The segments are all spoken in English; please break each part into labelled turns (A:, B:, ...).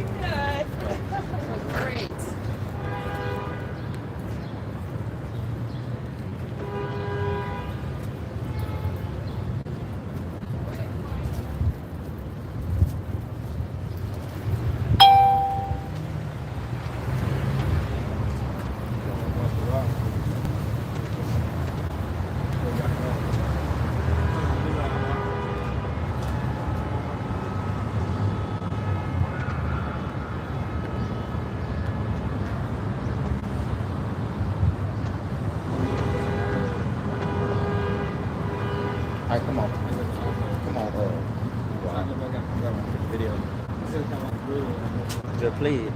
A: Good. Great.
B: All right, come on. Come on, video. Just play it.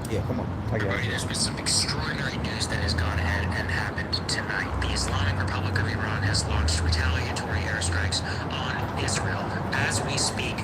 B: Yeah, come on.
C: There's been some extraordinary news that has gone ahead and happened tonight. The Islamic Republic of Iran has launched retaliatory airstrikes on Israel. As we speak,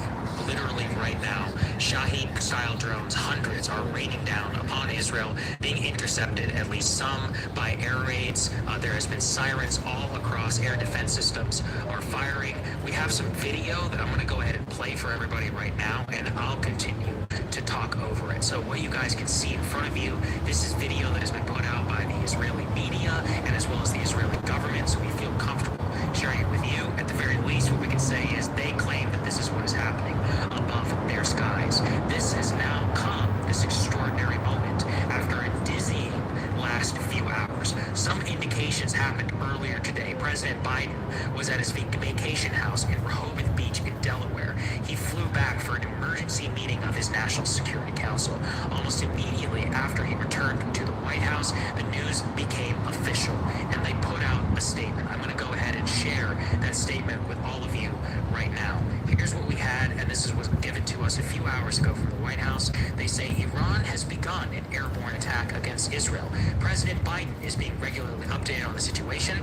C: literally right now, Shahed-style drones, hundreds, are raining down upon Israel, being intercepted, at least some, by air raids. There has been sirens all across. Air defense systems are firing. We have some video that I'm going to go ahead and play for everybody right now, and I'll continue to talk over it. So what you guys can see in front of you, this is video that has been put out by the Israeli media and as well as the Israeli government, so we feel comfortable sharing it with you. At the very least, what we can say is they claim that this is what is happening above their skies. This has now come, this extraordinary moment, after a dizzying last few hours. Some indications happened earlier today. President Biden was at his vacation house in Rehoboth Beach in Delaware. He flew back for an emergency meeting of his National Security Council. Almost immediately after he returned to the White House, the news became official, and they put out a statement. I'm going to go ahead and share that statement with all of you right now. Here's what we had, and this was given to us a few hours ago from the White House. They say Iran has begun an airborne attack against Israel. President Biden is being regularly updated on the situation.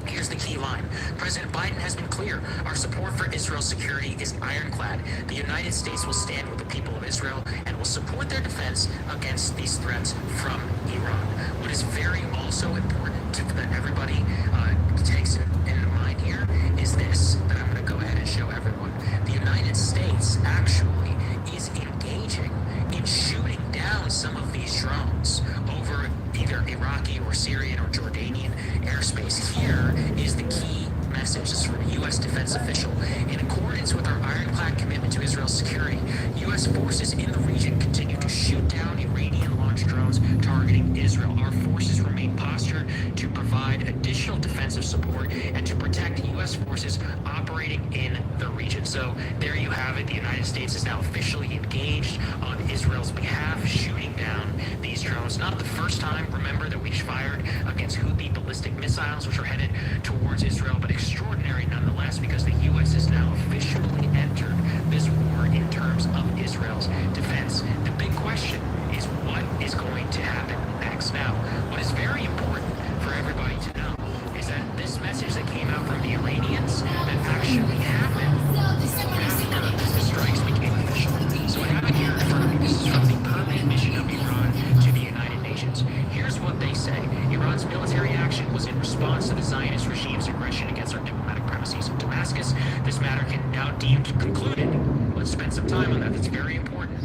C: Here's the key line. President Biden has been clear. Our support for Israel's security is ironclad. The United States will stand with the people of Israel and will support their defense against these threats from Iran. What is very also important that everybody takes in mind here is this, that I'm going to go ahead and show everyone. The United States actually is engaging in shooting down some of these drones over either Iraqi or Syrian or Jordanian airspace. Here is the key message. This is from a U.S. defense official. In accordance with our ironclad commitment to Israel's security, U.S. forces in the region continue to shoot down Iranian-launched drones targeting Israel. Our forces remain postured to provide additional defensive support and to protect U.S. forces operating in the region. So there you have it. The United States is now officially engaged on Israel's behalf, shooting down these drones. Not the first time, remember, that we fired against Houthi ballistic missiles, which are headed towards Israel, but extraordinary nonetheless, because the U.S. has now officially entered this war in terms of Israel's defense. The big question is what is going to happen next. Now, what is very important for everybody to know is that this message that came out from the Iranians that actually happened after the strikes became official. So what happened here in front of me, this is from the permanent mission of Iran to the United Nations. Here's what they say. Iran's military action was in response to the Zionist regime's aggression against our diplomatic premises in Damascus. This matter can now deemed concluded. Let's spend some time on that. That's very important.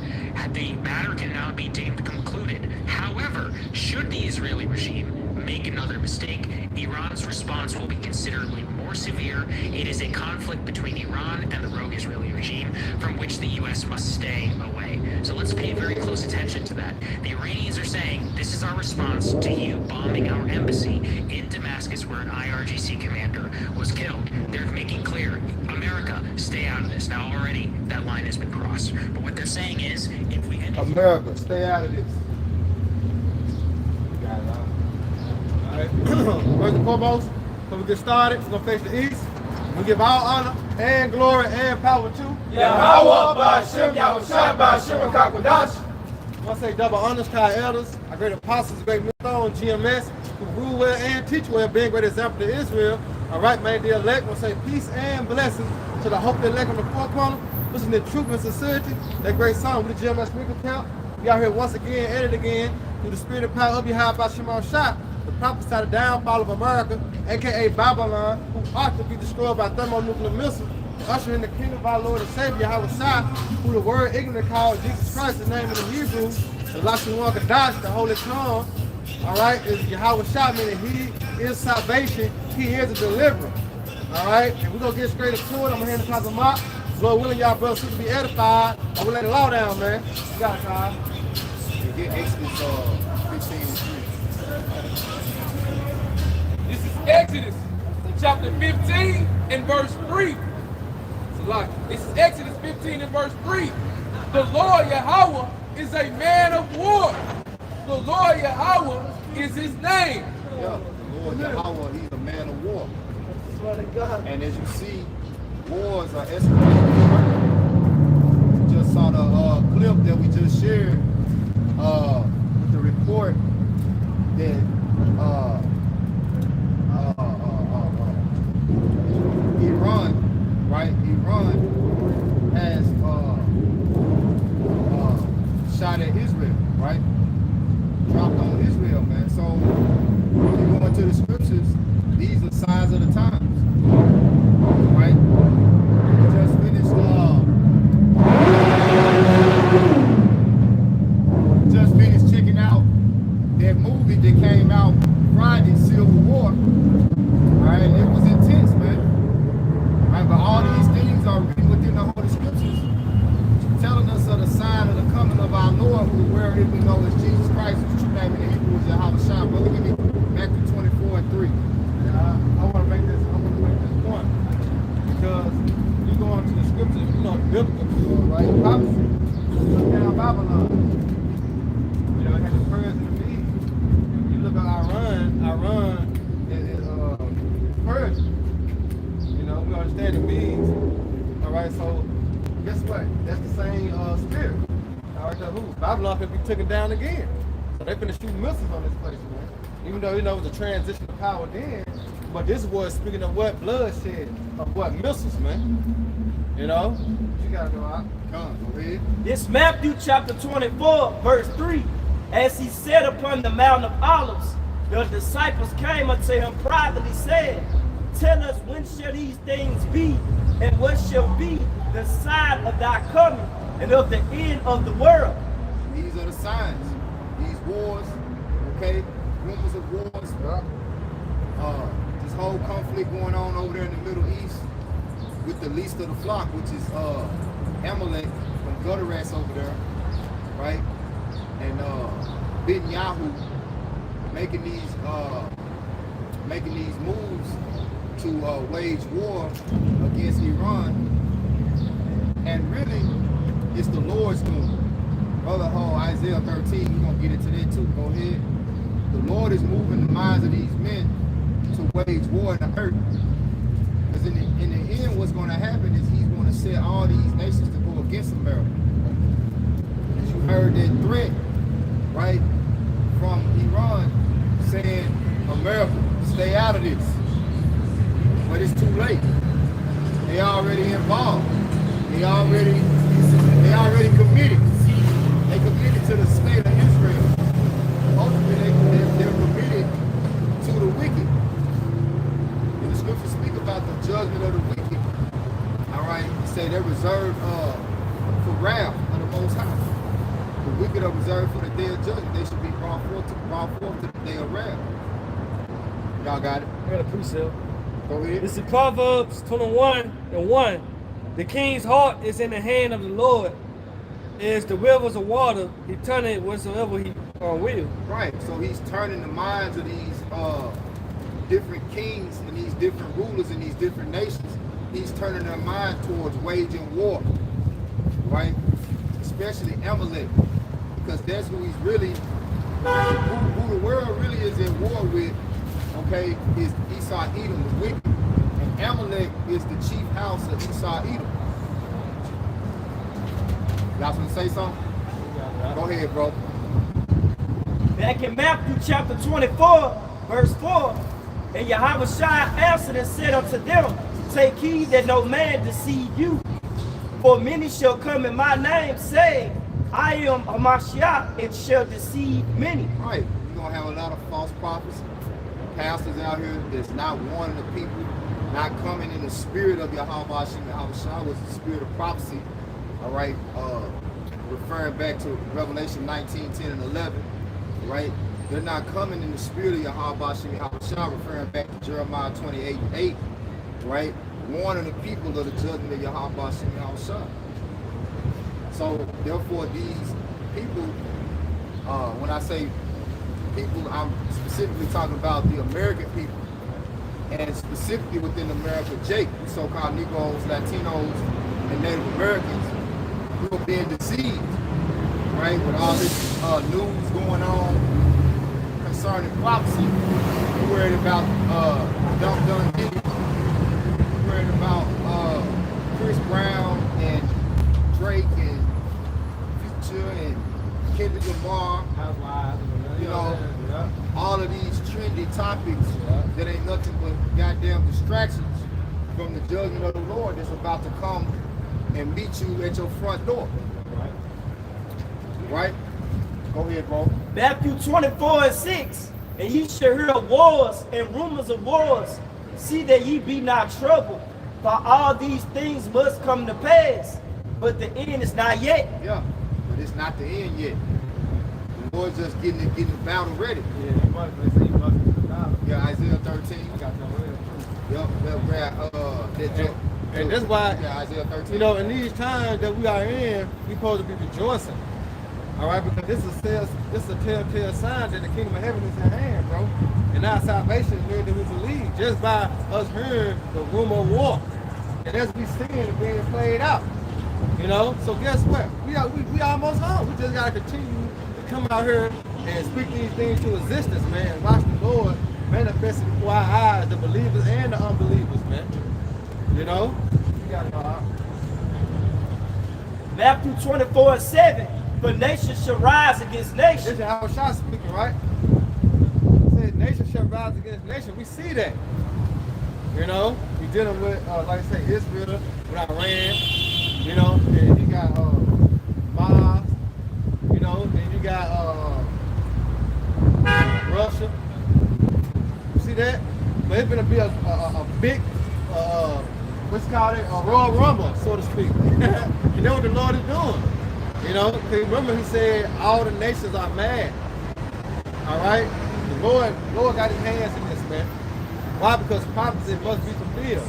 C: The matter can now be deemed concluded. However, should the Israeli regime make another mistake, Iran's response will be considerably more severe. It is a conflict between Iran and the rogue Israeli regime from which the U.S. must stay away. So let's pay very close attention to that. The Iranians are saying, this is our response to you bombing our embassy in Damascus where an IRGC commander was killed. They're making clear, America, stay out of this. Now already that line has been crossed. But what they're saying is, if we end
D: America, stay out of this. Got it, Alright, first and foremost, so we get started, we're going to face the east. We give all honor and glory and power to
E: Yahweh, Ba'Shem, Yahushua, Ba'Shem, and Kakwadash.
D: I want to say double honors to our elders, our great apostles, great millstone, GMS, who rule well and teach well, being great example to Israel. All right, man, the elect, I want to say peace and blessings to the hope the elect on the fourth corner. Listen to truth and sincerity, that great song with the GMS Memphis count. We out here once again, at it again, through the spirit and power of Yahweh, Ba'Shem, Shah, the prophesy the downfall of America, aka Babylon, who ought to be destroyed by thermonuclear missiles usher in the kingdom of our Lord and Savior, Yahweh Shai, who the word ignorant called Jesus Christ, the name of the Hebrew, the Lashawan Kadash, the Holy Tongue, all right, is Yahweh Shai, meaning he is salvation, he is a deliverer, all right? And we're going to get straight into it. I'm going to hand the cause of Mark. Lord willing, y'all brothers to be edified. I will lay the law down, man. You got it, Kyle.
B: You get Exodus 15 and 3.
E: This is Exodus chapter 15 and verse 3. This is Exodus 15 and verse 3. The Lord Yahweh is a man of war. The Lord Yahweh is his name.
B: Yeah, the Lord Yahweh, he's a man of war. And as you see, wars are escalating. We just saw the clip that we just shared with the report that Iran, right? Iran has shot at Israel, right? Dropped on Israel, man. So when you go into the scriptures, these are signs of the times, right? We just finished checking out that movie that came out Friday, Civil War. Right, it was intense, man. Right, but all these things are written within the Holy Scriptures, telling us of the sign of the coming of our Lord, who where it we know is Jesus Christ, whose true name in the Hebrew is Yahweh Shai. Brother, give me Matthew 24 and 3.
D: I want to make this point because you go into the scriptures, you know, biblical, right? Prophecy. Look down Babylon. You know, it had the Persians and the Medes. You look at Iran is Persian. You know, we understand the Medes. All right, so guess what? That's the same spirit. All right, so who? Babylon could be taken down again. So they finna shoot missiles on this place, man. Even though, you know, it was a transition of power then, but this was speaking of what? Bloodshed, of what? Missiles, man. You know? You gotta go out.
B: Come, go ahead.
F: This Matthew chapter 24, verse 3. As he sat upon the Mount of Olives, the disciples came unto him privately, saying, Tell us, when shall these things be, and what shall be the sign of thy coming, and of the end of the world?
B: These are the signs. These wars, okay? Rumors of wars. This whole conflict going on over there in the Middle East with the least of the flock, which is Amalek from Guttaras over there, right? And Ben Yahoo making these moves to wage war against Iran, and really it's the Lord's doing. Brother Isaiah 13, we're gonna get into that too. Go ahead. The Lord is moving the minds of these men to wage war in the earth. Because in the end, what's going to happen is he's going to set all these nations to go against America. As you heard that threat, right, from Iran saying, America, stay out of this. But it's too late. They already involved. They already committed. They committed to the state of Israel. Ultimately, they're committed to the wicked. And the scriptures speak about the judgment of the wicked. All right, they say they're reserved for wrath of the Most High. The wicked are reserved for the day of judgment. They should be brought forth to the day of wrath. Y'all got it?
F: I got a precept.
B: Go ahead.
F: This is Proverbs 21 and 1. The king's heart is in the hand of the Lord. As the rivers of water, he turneth it whatsoever he will.
B: Right, so he's turning the minds of these different kings and these different rulers in these different nations. He's turning their mind towards waging war, right? Especially Amalek, because that's who he's really, who the world really is at war with, okay, is Esau Edom, the wicked. And Amalek is the chief house of Esau Edom. Y'all want to say something? Go ahead, bro.
F: Back in Matthew chapter 24, verse 4, and Yahweh Shai answered and said unto them, Take heed that no man deceive you, for many shall come in my name, saying, I am a Mashiach, and shall deceive many.
B: Right, you're going to have a lot of false prophets, pastors out here that's not warning the people not coming in the spirit of Yahweh Shem Yahushua was the spirit of prophecy. All right, referring back to Revelation 19, 10, and 11. Right, they're not coming in the spirit of Yahweh Shem Yahushua, referring back to Jeremiah 28 and 8. Right, warning the people of the judgment of Yahweh Shem Yahushua. So therefore, these people, when I say people, I'm specifically talking about the American people, and specifically within America, Jake, so-called Negroes, Latinos, and Native Americans, who are being deceived, right, with all this news going on concerning prophecy. We're worried about Dum Diddy, we're worried about Chris Brown and Drake and Future and Kendrick Lamar, you know, all of these trendy topics that ain't nothing but goddamn distractions from the judgment of the Lord that's about to come and meet you at your front door. Right? Go ahead, bro.
F: Matthew 24 and 6. And ye shall hear of wars and rumors of wars. See that ye be not troubled, for all these things must come to pass. But the end is not yet.
B: Yeah, but it's not the end yet. The Lord's just getting the battle ready. Yeah, Isaiah 13. Yep,
D: and that's why,
B: Isaiah 13.
D: you know, in these times that we are in, we supposed to be rejoicing. All right, because this is a telltale sign that the kingdom of heaven is in hand, bro. And our salvation is here that we believe just by us hearing the rumor of war. And as we seeing it being played out, you know. So guess what? We almost home. We just gotta continue to come out here and speak these things to existence, man. And watch the Lord manifest before our eyes, the believers and the unbelievers, man. You know. We gotta go out.
F: Matthew 24 and 7. For nation shall rise against nation.
D: This is how Shah speaking, right? It said nation shall rise against nation. We see that. You know, we dealing with, like I say, Israel, with Iran. You know, and you got Mars. You know, then you got Russia. You see that? But it's gonna be a big, what's it called, a Royal Rumble, so to speak. You know what the Lord is doing. You know, remember he said all the nations are mad. All right? The Lord got his hands in this, man. Why? Because prophecy must be fulfilled.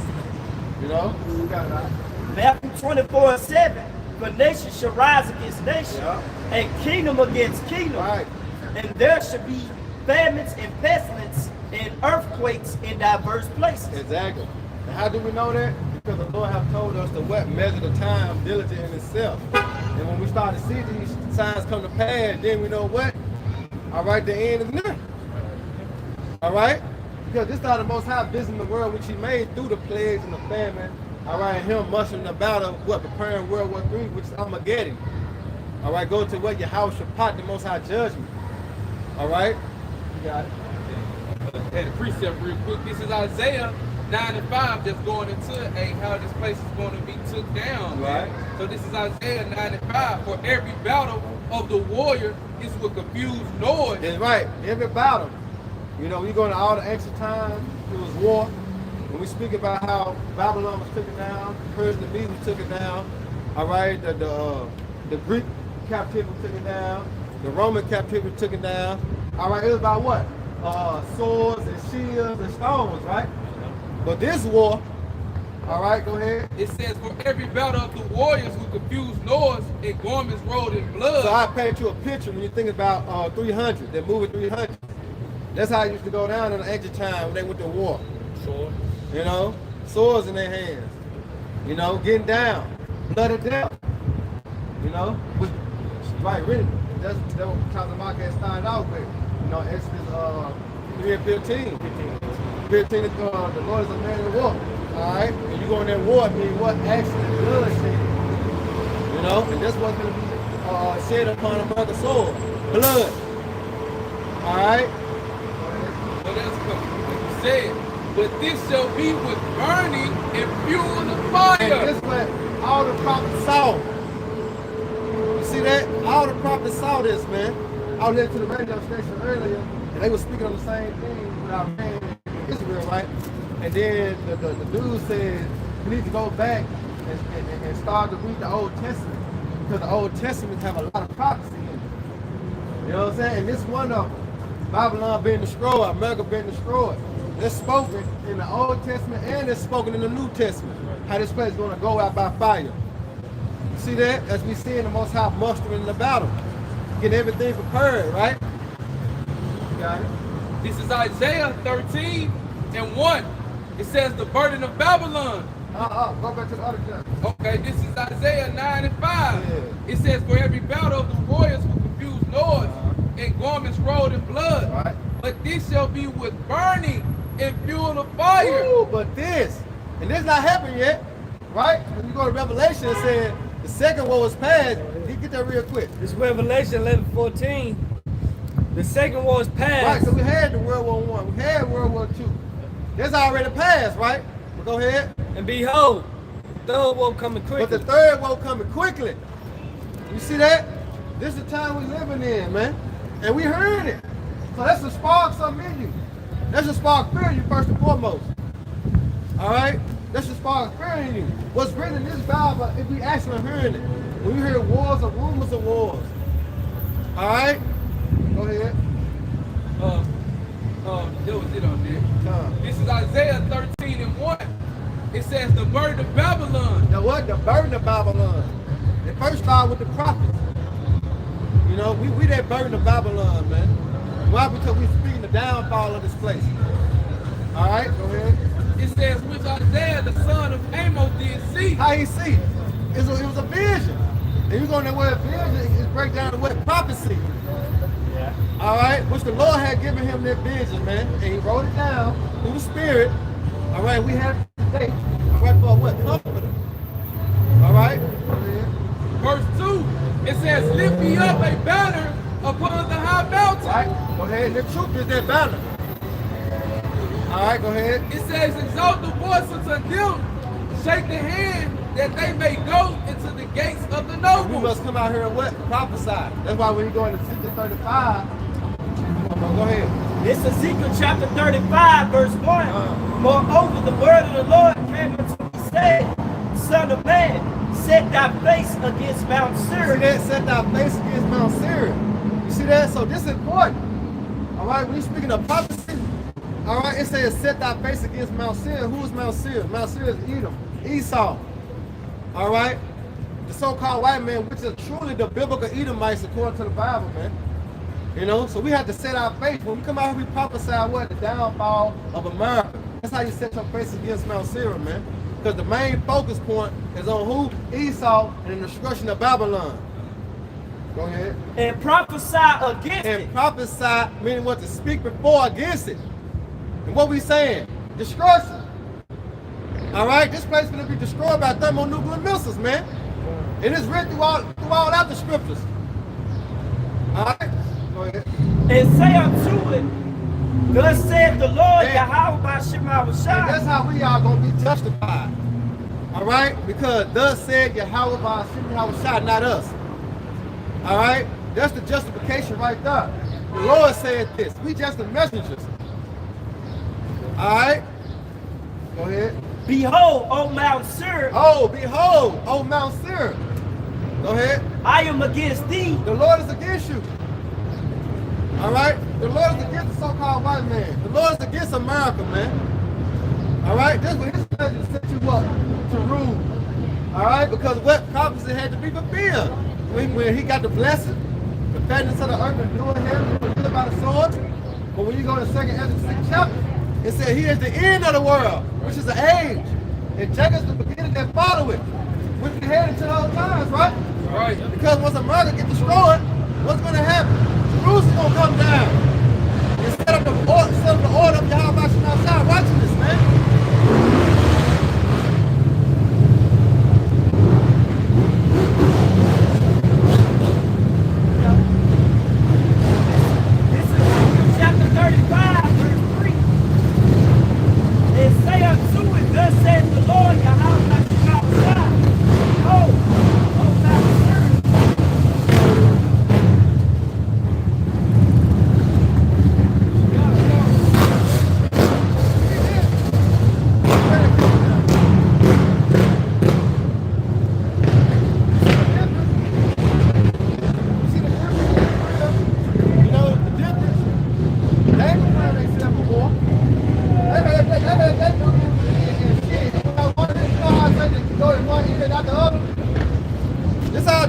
D: You know? We got it out.
F: Matthew 24 and 7. For nation shall rise against nation, and kingdom against kingdom.
D: Right.
F: And there shall be famines and pestilence and earthquakes in diverse places.
D: Exactly. And how do we know that? Because the Lord have told us to what? Measure the time diligent in itself. And when we start to see these signs come to pass, then we know what? All right, the end is near. All right? Because this is how the Most High visiting the world, which he made through the plagues and the famine. All right, and him mushing the battle, preparing World War III, which is Armageddon. All right, go to what? Your house shall pot the Most High judgment. All right? You got it.
E: And the precept real quick. This is Isaiah 9 and 5 that's going into how this place is going to be took down.
D: Right.
E: Man. So this is Isaiah 9 and 5. For every battle of the warrior is with confused noise.
D: That's right. Every battle. You know, we go into all the ancient times, it was war. When we speak about how Babylon was taken down, the Persian and Medes took it down. All right, the Greek captivity was taken down, the Roman captivity took it down. All right, it was about what? Swords and shields and stones, right? But this war, all right, go ahead.
E: It says, for every battle of the warriors with confused noise and garments rolled in blood.
D: So I paint you a picture when you think about 300, that movie 300. That's how it used to go down in the ancient time when they went to war.
E: Sure.
D: You know, swords in their hands. You know, getting down, blood of death. You know, right, really. That's what Captain Mark had started out with. You know, Exodus 3 and 15. 15 is the Lord is a man of war. All right, and you go in that war, I mean, what? Action and bloodshed. You know, and that's what's going to be shed upon a mother's soul. Blood. All right.
E: So that's what you said. But this shall be with burning and fuel the fire.
D: And this is what all the prophets saw. You see that? All the prophets saw this, man. I was listening to the radio station earlier, and they were speaking on the same thing with our man in Israel, right? And then the dude said, we need to go back and start to read the Old Testament. Because the Old Testament have a lot of prophecy in it. You know what I'm saying? And this one of them, Babylon being destroyed, America being destroyed. It's spoken in the Old Testament and it's spoken in the New Testament. How this place is going to go out by fire. You see that? As we see in the Most High mustering the battle. Getting everything prepared, right? Got it?
E: This is Isaiah 13 and 1. It says the burden of Babylon.
D: Go back to the other chapter.
E: Okay, this is Isaiah 9 and 5.
D: Yeah.
E: It says, for every battle of the warriors with confused noise and garments rolled in blood.
D: Right.
E: But this shall be with burning and fuel of fire.
D: Ooh, but this, and this not happened yet, right? When you go to Revelation, it said the second war was passed. You get that real quick.
F: This Revelation 11:14. The second war is past.
D: Right, so we had the World War I, we had World War II. That's already passed, right? But go ahead.
F: And behold, the third war coming quickly.
D: But the third war coming quickly. You see that? This is the time we living in, man. And we heard it. So that's to spark something in you. That's to spark fear in you first and foremost. All right? That's to spark fear in you. What's written in this Bible, if we actually hearing it. When you hear wars or rumors of wars. All right? Go ahead.
E: That was it on there. This is Isaiah 13 and 1. It says the burden of Babylon.
D: Now what? The burden of Babylon. It first started with the prophets. You know, we that burden of Babylon, man. Why? Because we speaking the downfall of this place. All right, go ahead.
E: It says, which Isaiah, the son of Amos, did see.
D: How he see? It was a vision. And you go in there where vision is break down to what prophecy.
F: Yeah.
D: All right, which the Lord had given him that vision, man. And he wrote it down through the Spirit. All right, we have it today. All right, for what? Comforter. All right, go ahead.
E: Verse 2, it says, lift me up a banner upon the high mountain.
D: All right, go ahead. The truth is that banner. All right, go ahead.
E: It says, exalt the voice unto them, shake the hand, that they may go into the gates of the
D: We
E: noble.
D: must come out here and what? Prophesy. That's why when you go into Ezekiel 35, go ahead.
F: This Ezekiel chapter 35, verse 1. Moreover, the word of the Lord came unto me, saying, Son of man, set thy face against Mount
D: See
F: Seir.
D: that? Set thy face against Mount Seir. You see that? So this is important. All right, when you're speaking of prophecy, all right, it says set thy face against Mount Seir. Who is Mount Seir? Mount Seir is Edom, Esau. All right, the so-called white man, which is truly the biblical Edomites according to the Bible, man. You know, so we have to set our face. When we come out here, we prophesy what? The downfall of America. That's how you set your face against Mount Seir, man. Because the main focus point is on who? Esau and the destruction of Babylon. Go ahead.
F: And prophesy against
D: And
F: it.
D: prophesy, meaning what? To speak before against it. And what we saying? Destruction. All right, this place is going to be destroyed by thermonuclear missiles, man. And it's written throughout the scriptures. All right, go ahead.
F: And say unto it, thus said the Lord Yahweh by Shema
D: And that's
F: Shai.
D: how we are going to be justified. All right, because thus said Yahweh by Shema Shai, not us. All right, that's the justification right there. The Lord said this. We just the messengers. All right, go ahead.
F: Behold, O Mount Seir,
D: Oh, behold, O Mount Seir. Go ahead.
F: I am against thee.
D: The Lord is against you. All right? The Lord is against the so-called white man. The Lord is against America, man. All right? That's what his pleasure set you up to rule. All right? Because what prophecy had to be fulfilled. When he got the blessing, the fatness of the earth and blue in heaven, he was killed by the sword. But when you go to 2nd Ezra 6th chapter, it said he is the end of the world, which is the age. And Jacob's the beginning that follow it. Which we headed to those times, right?
E: Right.
D: Because once America gets destroyed, what's going to happen? Jerusalem's going to come down. And set up the order of Yahweh outside. Watching this, man.
F: This is chapter 35, verse 3. And say unto it, thus said the Lord Yahweh by Shema Shai. Behold, O Mount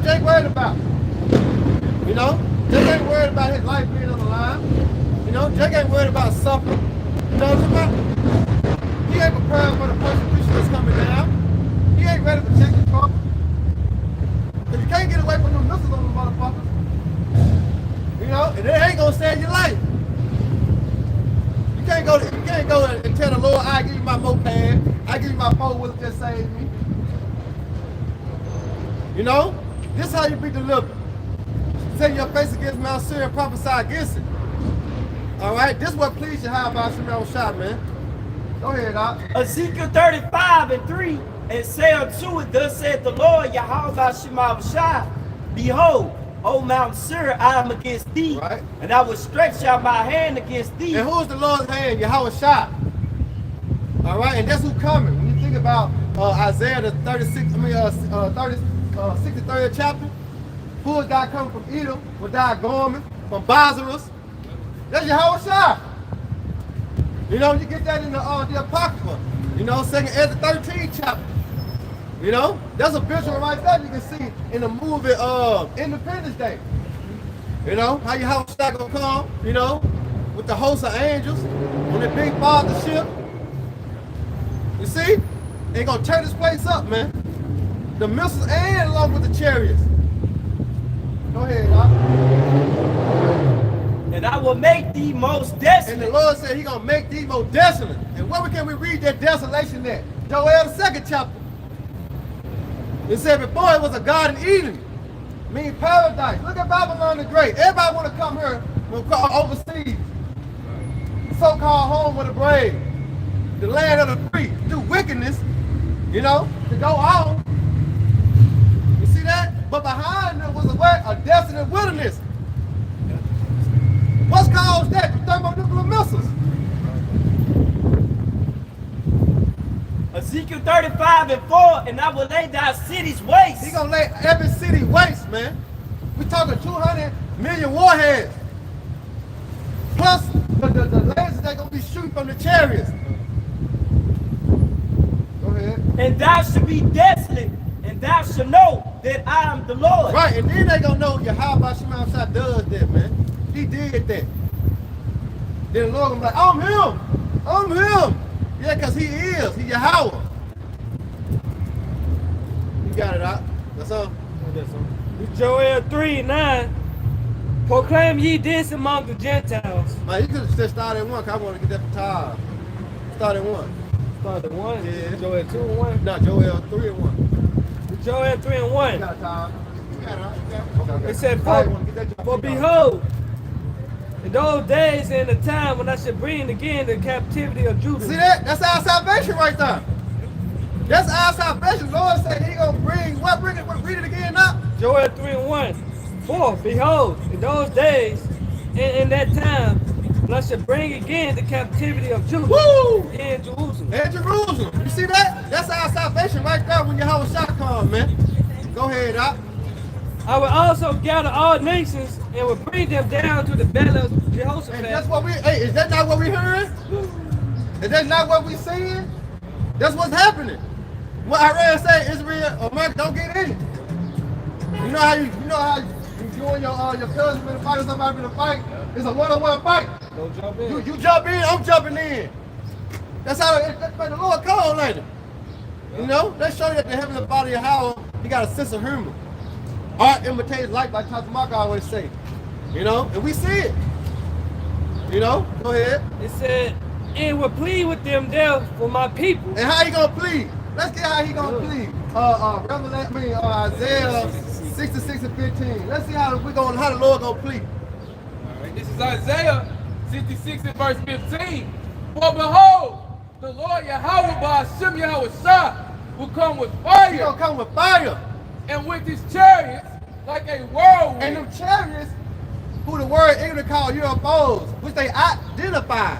D: what Jake worried about. You know, Jake ain't worried about his life being on the line. You know, Jake ain't worried about suffering. You know what I'm talking about? He ain't prepared for the persecution that's coming down. He ain't ready to protect his trouble. Because you can't get away from them missiles on the motherfuckers. You know, and it ain't gonna save your life. You can't go and tell the Lord, I give you my moped, I give you my four-wheeler, just save me. You know, this is how you be delivered. Set your face against Mount Seir and prophesy against it. All right, this is what please you have about Shimon shot, man. Go ahead, Doc.
F: Ezekiel 35:3, and say unto it, thus saith the Lord, Yahweh Shema Shai, behold, O Mount Seir, I am against thee,
D: right,
F: and I will stretch out my hand against thee.
D: And who is the Lord's hand? Yahweh Shai. All right, and that's who coming. When you think about Isaiah the 63rd chapter, who is God coming from Edom, with thy garment, from Bozrah? That's Yahweh Shai. You know, you get that in the Apocrypha. You know, 2nd Ezra 13 chapter. You know, that's a visual right there you can see in the movie Independence Day. You know, how Yahweh Shai gonna come, you know, with the host of angels on the big father ship. You see? They gonna tear this place up, man. The missiles and along with the chariots. Go ahead, Doc.
F: And I will make thee most desolate.
D: And the Lord said he gonna make thee most desolate. And where can we read that desolation at? Joel the 2nd chapter. It said before it was a garden Eden, mean paradise. Look at Babylon the Great. Everybody want to come here overseas. So-called home of the brave, the land of the free, do wickedness, you know, to go on. You see that? But behind them was a desolate wilderness. What's caused that? The thermonuclear missiles.
F: Ezekiel 35:4, and I will lay thy cities waste.
D: He gonna lay every city waste, man. We talking 200 million warheads. Plus the lasers that gonna be shooting from the chariots. Go ahead.
F: And thou shalt be desolate, and thou shalt know that I am the Lord.
D: Right, and then they gonna know Yahweh Shema Shai does that, man. He did that. Then the Lord gonna be like, I'm him. I'm him. Yeah, because he is. He Yahweh. You got it out. That's all.
G: Joel 3:9. Proclaim ye this among the Gentiles.
D: Man, you could have just started at 1, because I want to get that for time. Start at 1.
G: Start at 1.
D: Yeah.
G: Joel 2:1.
D: No, Joel 3:1.
G: Joel 3:1.
D: You got time. You got it. Okay.
G: It said,
D: All right, wanna get that
G: for behold, in those days and the time when I shall bring again the captivity of Judah.
D: See that? That's our salvation right there. That's our salvation. Lord said he gonna bring what? Bring it. Read it again now.
G: Joel 3:1. For behold, in those days and in that time when I shall bring again the captivity of Judah.
D: Woo!
G: In Jerusalem.
D: And Jerusalem. You see that? That's our salvation right there when Yahweh Shai comes, man. Go ahead, Doc.
G: I will also gather all nations and will bring them down to the valley of Jehoshaphat.
D: And that's what hey, is that not what we hearing? Is that not what we seeing? That's what's happening. What Iran say, Israel, America don't get in it. You know how you and your cousin in a fight or somebody in a fight? It's a one-on-one fight.
G: Don't jump in.
D: You jump in, I'm jumping in. That's how that's the Lord called later. You know, they show you that the heavenly body of Yahweh, he got a sense of humor. Art imitates life, like Pastor Mark always say. You know, and we see it. You know, go ahead.
G: It said, and will plead with them there for my people.
D: And how he gonna plead? Let's get how he gonna plead. Isaiah 66:15. Let's see how the Lord gonna plead.
E: All right, this is Isaiah 66 and verse 15. For behold, the Lord Yahweh by Hashem Yahweh Shai will come with fire.
D: He gonna come with fire.
E: And with his chariots like a whirlwind.
D: And them chariots, who the word English called UFOs, which they identify.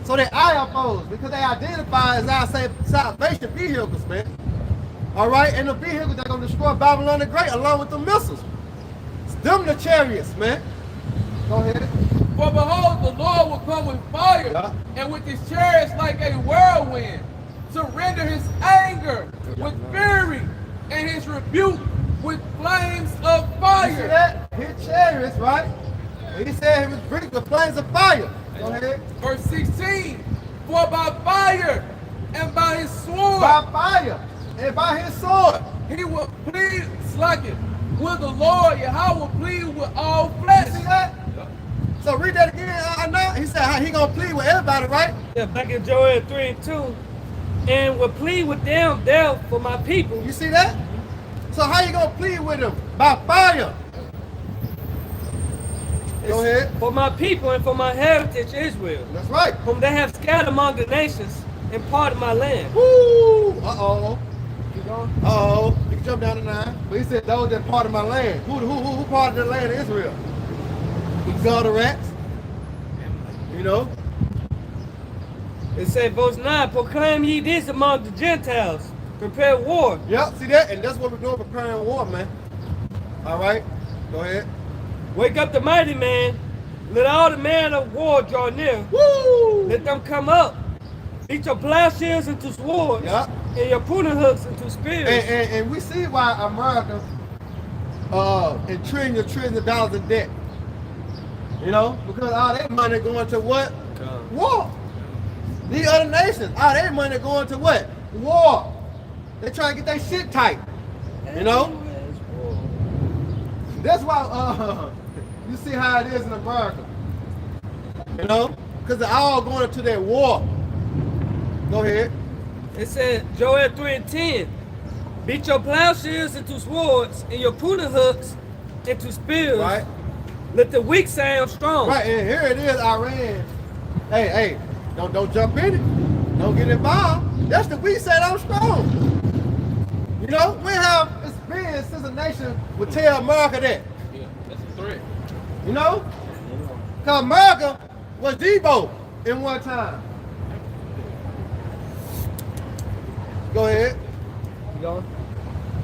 D: So they UFOs, because they identify as our salvation vehicles, man. All right, and the vehicles that are gonna destroy Babylon the Great along with the missiles. It's them the chariots, man. Go ahead.
E: For behold, the Lord will come with fire, and with his chariots like a whirlwind, to render his anger with fury, and his rebuke with flames of
D: You see
E: fire.
D: that? His chariots, right? And he said he was bringing the flames of fire. Go ahead.
E: Verse 16, for by fire and by his sword,
D: By fire and by his sword.
E: he will plead, slacking, will the Lord Yahweh plead with all flesh.
D: You see that? So read that again. I know. He said how he gonna plead with everybody, right?
G: Yeah, back in Joel 3:2, and will plead with them there for my people.
D: You see that? So how you gonna plead with them? By fire. Go ahead.
G: For my people and for my heritage Israel,
D: That's right.
G: whom they have scattered among the nations and part of my land.
D: Woo! Uh-oh.
G: Keep going.
D: Uh-oh. You can jump down to 9. But he said those that part of my land. Who part of the land of Israel? The God of rats. You know?
G: It said, verse 9, proclaim ye this among the Gentiles, prepare war.
D: Yep, see that? And that's what we're doing, preparing war, man. All right. Go ahead.
G: Wake up the mighty man, let all the men of war draw near.
D: Woo!
G: Let them come up. Beat your plowshares into swords,
D: Yeah.
G: and your pruning hooks into spears.
D: And we see why America in trillions of dollars in debt. You know, because all that money going to what? War. These other nations, all their money going to what? War. They trying to get their shit tight. You know? That's why you see how it is in America. You know? Because they're all going into that war. Go ahead.
G: It said, Joel 3:10, beat your plowshares into swords, and your pruning hooks into spears.
D: Right?
G: Let the weak sound strong.
D: Right, and here it is, Iran. Hey, don't jump in it. Don't get involved. That's the we said I'm strong. You know, we have experience since a nation would tell America that.
E: Yeah, that's a threat.
D: You know? Because America was Debo in one time. Go ahead.
G: You going?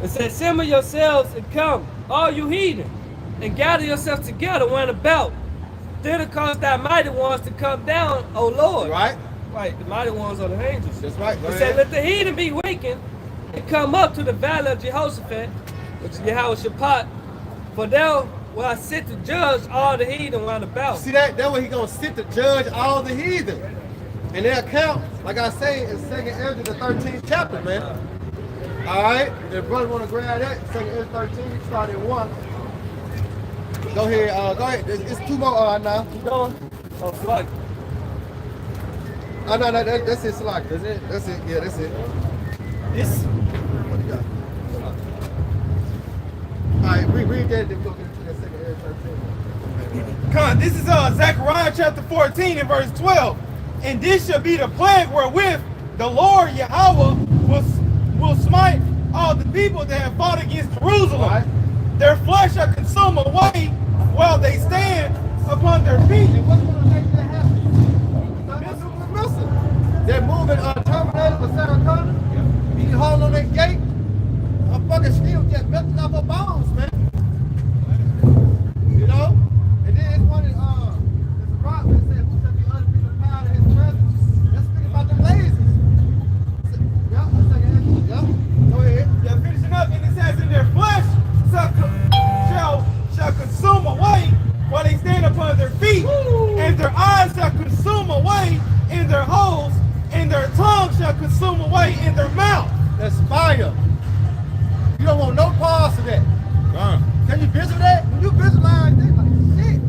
G: It said, assemble yourselves and come, all you heathen, and gather yourselves together round about. Then it cause thy mighty ones to come down, O Lord.
D: Right?
G: Right, the mighty ones are the angels.
D: That's right. Go
G: It
D: ahead.
G: said, let the heathen be weakened and come up to the valley of Jehoshaphat, which is Yahweh Shaphat, for there will I sit to judge all the heathen round about.
D: See that? That's where he gonna sit to judge all the heathen. And their account, like I say, in 2nd Ezra, the 13th chapter, man. All right? If brother want to grab that, 2nd Ezra 13, start at 1. Go ahead. Go ahead. It's 2 more now.
G: Keep going. Oh, fuck.
D: Oh, no, that's it, Slack. That's it? That's it. Yeah, that's it.
F: This
D: What do you got? All right, read that, then we'll get into that 2nd Ezra 13.
H: This is Zechariah chapter 14 and verse 12. And this shall be the plague wherewith the Lord Yahweh will smite all the people that have fought against Jerusalem.
D: Right.
H: Their flesh shall consume away while they stand upon their feet.
D: And what's going to make that happen? Missile. They're moving Terminator for Sarah Connor. He holding on that gate. A fucking steel just melting off her bones, man. You know? And then it's one of there's a rock that said, who shall be under the power of his presence? Let's speak about the lasers. Yeah, a second. Yeah. Go ahead.
H: Yeah, finishing up, and it says, in their flesh shall consume away while they stand upon their feet, and their eyes shall consume away in their holes, and their tongue shall consume away in their mouth.
D: That's fire. You don't want no pause to that. Can you visualize that? When you visualize that, like shit.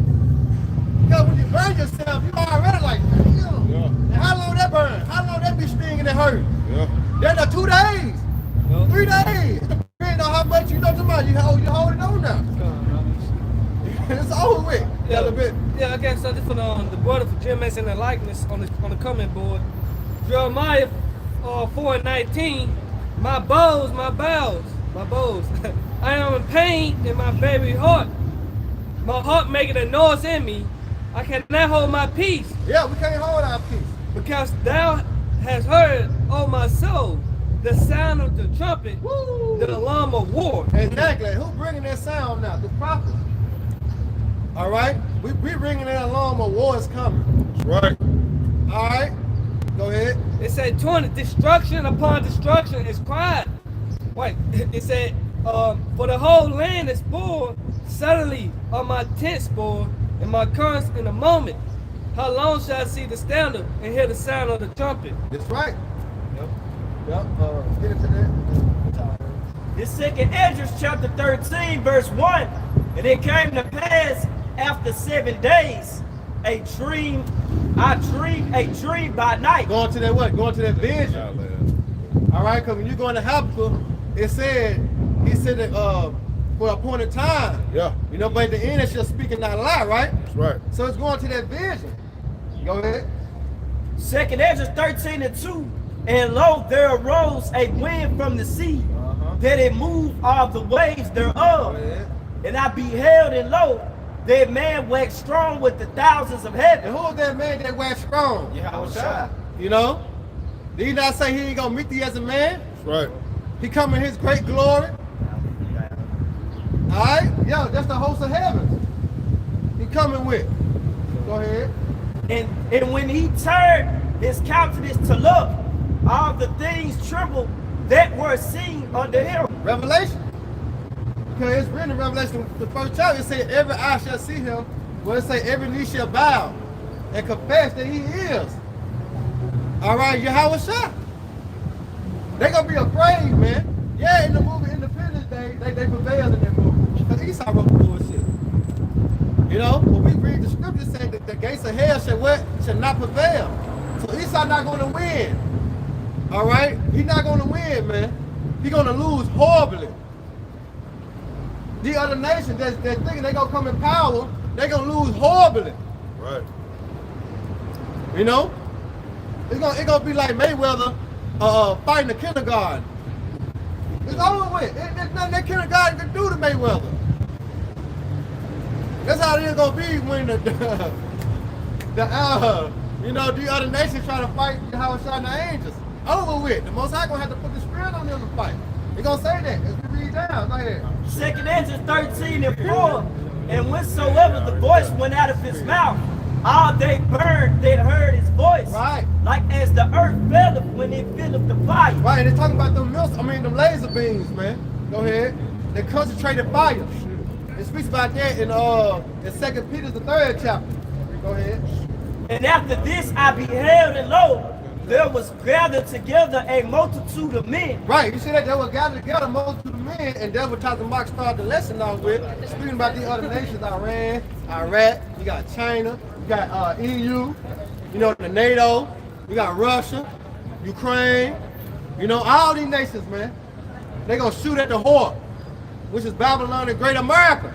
D: Because when you burn yourself, you already like, damn.
B: Yeah.
D: And how long that burn? How long that be stinging and hurt?
B: Yeah.
D: That's 2 days. 3 days. Depending on how much you know tomorrow, you hold it on now. It's over with.
G: Yeah,
D: A little bit.
G: Yeah, okay, so this for the brother for GMS and the likeness on the comment board. Jeremiah 4:19, my bows. I am in pain in my very heart. My heart making a noise in me. I cannot hold my peace,
D: Yeah, we can't hold our peace.
G: because thou hast heard, O my soul, the sound of the trumpet,
D: Woo.
G: the alarm of war.
D: Exactly. Who bringing that sound now? The prophets. All right? We bringing that alarm of war is coming.
B: That's right.
D: All right? Go ahead.
G: It said 20, destruction upon destruction is cried. Wait, it said For the whole land is spoiled. Suddenly are my tents spoiled, and my carts in a moment. How long shall I see the standard and hear the sound of the trumpet?
D: That's right. Yep. Get into that.
F: This second Ezra chapter 13, verse 1. And it came to pass after 7 days, I dreamed a dream by night.
D: Going to that what? Going to that vision. All right, because when you go into Habakkuk, he said that for a point in time.
B: Yeah.
D: You know, but at the end it's just speaking not a lie, right?
B: That's right.
D: So it's going to that vision. Go ahead.
F: Second Ezra 13 and 2. And lo, there arose a wind from the sea, that it moved all the waves thereof.
D: Go ahead.
F: And I beheld, and lo, that man waxed strong with the thousands of heaven.
D: And who is that man that waxed strong?
F: Yahushua.
D: You know? Did he not say he ain't gonna meet thee as a man?
B: That's right.
D: He come in his great glory. Alright? Yo, that's the host of heaven. He coming with. Go ahead.
F: And when he turned his countenance to look, all the things trembled that were seen unto him.
D: Revelation. Because it's written in Revelation, the first chapter, it say every eye shall see him. Well, it say every knee shall bow and confess that he is. All right, Yahushua. They gonna be afraid, man. Yeah, in the movie Independence Day, they prevailed in that movie. Because Esau wrote the bullshit. You know, when we read the scripture saying that the gates of hell shall not prevail. So Esau not gonna win. All right, he's not gonna win, man. He's gonna lose horribly. The other nations that's thinking they gonna come in power, they gonna lose horribly.
B: Right.
D: You know, it's gonna be like Mayweather fighting the kindergarten. It's over with. There's nothing that kindergarten can do to Mayweather. That's how it is gonna be when the other nations try to fight the Yahushua and the angels. Over with. The Most High gonna have to put the spirit on them to fight. He gonna say that as we read down. Go ahead.
F: Second Ezra 13 and 4. And whensoever the voice went out of his mouth, all they burned that heard his voice.
D: Right.
F: Like as the earth filleth when it filleth the fire.
D: Right, and they're talking about them laser beams, man. Go ahead. They concentrated fire. It speaks about that in 2 Peter the 3rd chapter. Go ahead.
F: And after this I beheld, and lo, there was gathered together a multitude of men.
D: Right, you see that? They were gathered together, multitude of men, and that's what Dr. Mark started the lesson off with, speaking about the other nations, Iran, Iraq, you got China, you got EU, you know, the NATO, you got Russia, Ukraine, you know, all these nations, man. They're going to shoot at the whore, which is Babylon and Great America.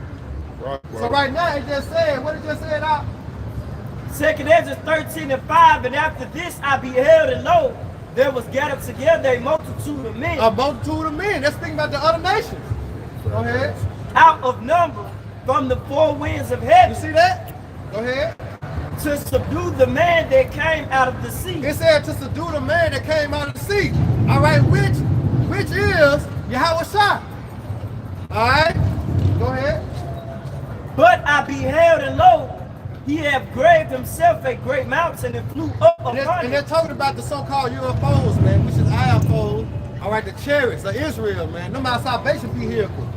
B: Right.
D: So right now, it just said, what it just said out?
F: Second Ezra 13 and 5. And after this I beheld, and lo, there was gathered together a multitude of men.
D: A multitude of men. That's speaking about the other nations. Go ahead.
F: Out of number from the four winds of heaven.
D: You see that? Go ahead.
F: To subdue the man that came out of the sea.
D: It said to subdue the man that came out of the sea. All right, which is Yahushua. All right, go ahead.
F: But I beheld, and lo, he have graved himself a great mountain and flew up upon it.
D: And they're talking about the so-called UFOs, man, which is IFOs. All right, the chariots of Israel, man. Them our salvation vehicle.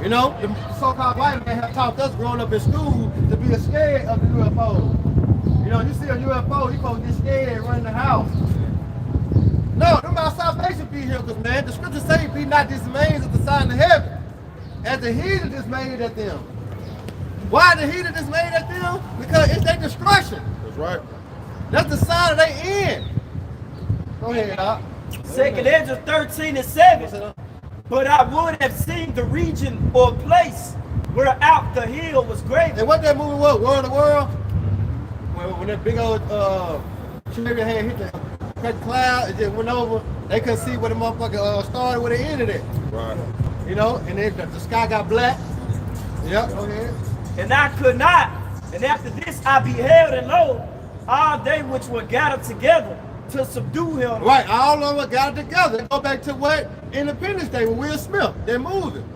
D: You know, the so-called white man have taught us growing up in school to be scared of the UFOs. You know, you see a UFO, you supposed to get scared and run in the house. No, them our salvation vehicles, man. The scriptures say, be not dismayed at the sign of heaven, as the heathen dismayed at them. Why the heathen dismayed at them? Because it's their destruction.
B: That's right.
D: That's the sign of their end. Go ahead, Doc.
F: Second Ezra 13 and 7. But I would have seen the region or place where out the hill was graven.
D: And what that movie was, World of the World? When that big old chariot had hit the cloud, it just went over. They couldn't see where the motherfucker started, where they ended it.
B: Right.
D: You know, and then the sky got black. Yep, go ahead.
F: And I could not. And after this I beheld, and lo, all they which were gathered together to subdue him.
D: Right, all of them gathered together. Go back to what? Independence Day with Will Smith. They're moving.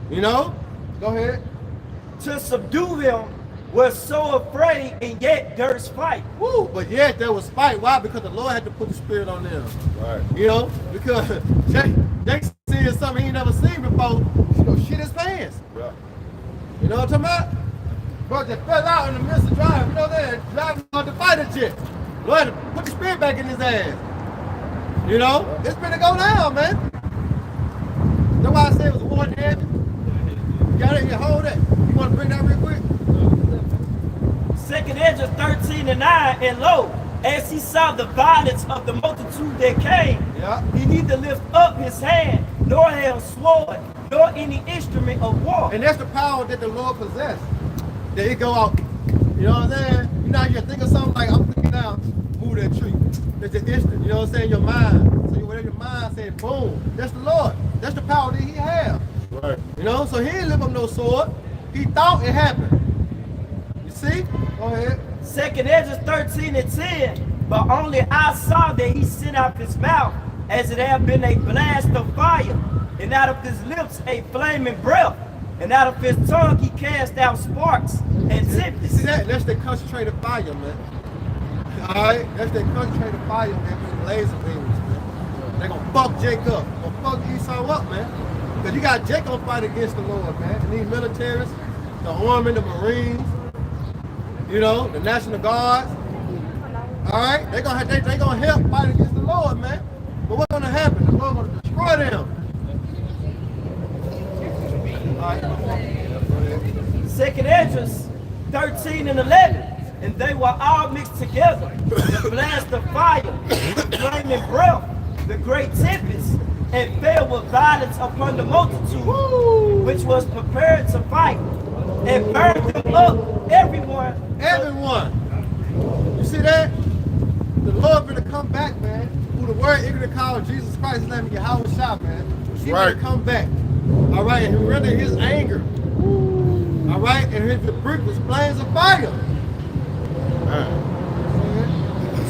D: You know? Go ahead.
F: To subdue him was so afraid, and yet durst fight.
D: Woo! But yet there was fight. Why? Because the Lord had to put the spirit on them.
B: Right.
D: You know? Because they seeing something he ain't never seen before, he gonna shit his pants.
B: Yeah.
D: You know what I'm talking about? Bro just fell out in the midst of driving. You know that driving on the fighter jet. Lord, put the spirit back in his ass. You know, it's finna go down, man. That's why I said it was a war in heaven. You got it here, hold that. You wanna bring that real quick?
F: 2nd Ezra 13:9, and lo, as he saw the violence of the multitude that came, he neither lift up his hand, nor held sword, nor any instrument of war.
D: And that's the power that the Lord possessed. That it go out. You know what I'm saying? You know, you think of something like, I'm thinking now, move that tree. That's the instant. You know what I'm saying? Your mind. So whatever your mind said, boom. That's the Lord. That's the power that he has.
B: Right.
D: You know, so he didn't lift up no sword. He thought it happened. You see? Go ahead.
F: 2nd Ezra 13:10, but only I saw that he sent out his mouth as it had been a blast of fire, and out of his lips a flaming breath, and out of his tongue he cast out sparks and
D: You
F: tempests.
D: see that? That's the concentrated fire, man. Alright? That's the concentrated fire, man, with the laser beams, man. They gonna fuck Jacob. Gonna fuck Esau up, man. Because you got Jacob fight against the Lord, man. And these militaries, the army, the Marines, you know, the National Guards. Alright? They gonna help fight against the Lord, man. But what's gonna happen? The Lord gonna destroy them. Alright.
F: 2nd Ezra 13:11, and they were all mixed together, the blast of fire, the flaming breath, the great tempest, and fell with violence upon the multitude, which was prepared to fight, and burned them up, everyone.
D: Everyone. You see that? The Lord gonna come back, man. Who the word ignorant to call Jesus Christ, his name is Yahweh Shah, man. He's gonna come back. All right, and render his anger. All right, and his rebuke was flames of fire.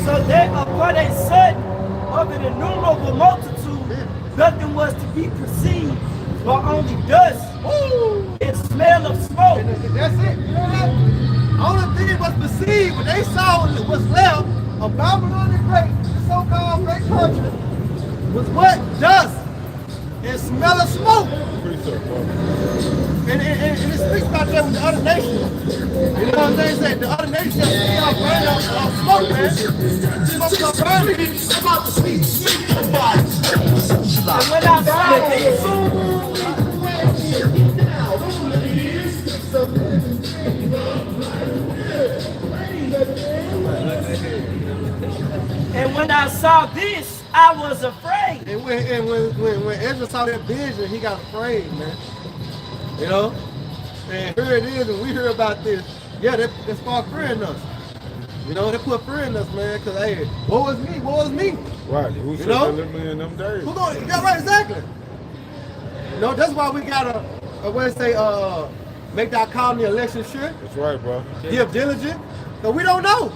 F: So that upon a sudden of an innumerable multitude, nothing was to be perceived, but only dust and smell of smoke.
D: And that's it. You know that? Only thing was perceived, what they saw was left of Babylon the Great, the so-called great country, was what? Dust and smell of smoke. And it speaks about that with the other nations. You know what I'm saying? Say the other nations see y'all burn up smoke, man. Smoke up burning.
F: And when I saw this, I was afraid.
D: And when Ezra saw that vision, he got afraid, man. You know? And here it is, and we hear about this. Yeah, they start fearing us. You know, they put fear in us, man, because, hey, what was me? What was me?
B: Right. Who said
D: know?
B: that living in them days?
D: Who going? Yeah, right, exactly. You know, that's why we gotta, what they say, make that call in the election sure.
B: That's right, bro.
D: Give diligent, because we don't know.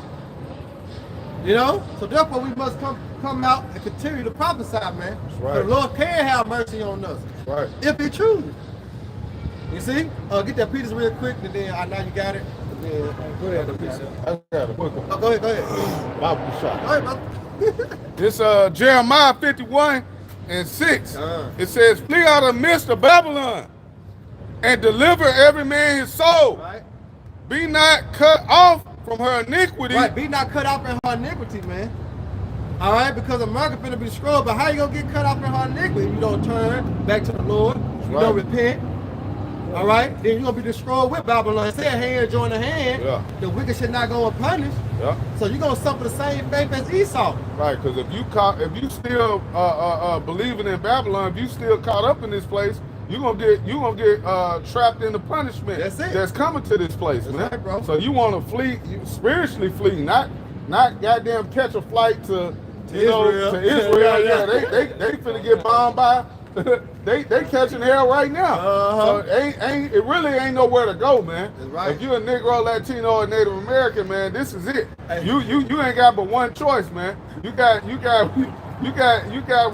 D: You know? So therefore we must come out and continue to prophesy, man.
B: That's right.
D: The Lord can have mercy on us.
B: That's right.
D: If he chooses. You see? Get that Peters real quick, and then I know you got it. And then, go ahead,
B: I got a book.
D: Oh, go ahead.
B: Bible shot.
D: Go ahead, brother.
I: It's Jeremiah 51:6. It says, flee out of the midst of Babylon and deliver every man his soul.
D: Right.
I: Be not cut off from her iniquity.
D: Right, be not cut off in her iniquity, man. All right, because America finna be destroyed, but how you gonna get cut off in her iniquity? You don't turn back to the Lord. You don't repent. All right, then you're gonna be destroyed with Babylon. Say a hand join a hand.
B: Yeah.
D: The wicked should not go unpunished.
B: Yeah.
D: So you're gonna suffer the same fate as Esau.
I: Right, because if you still believing in Babylon, if you still caught up in this place, you're gonna get trapped in the punishment
D: That's it.
I: that's coming to this place,
D: That's
I: man.
D: right, bro.
I: So you want to flee, you spiritually flee, not goddamn catch a flight to
D: Israel.
I: Yeah, they finna get bombed by. they catching hell right now. So it really ain't nowhere to go, man.
D: That's right.
I: If you a Negro, Latino, or Native American, man, this is it.
D: Hey.
I: You ain't got but one choice, man. You got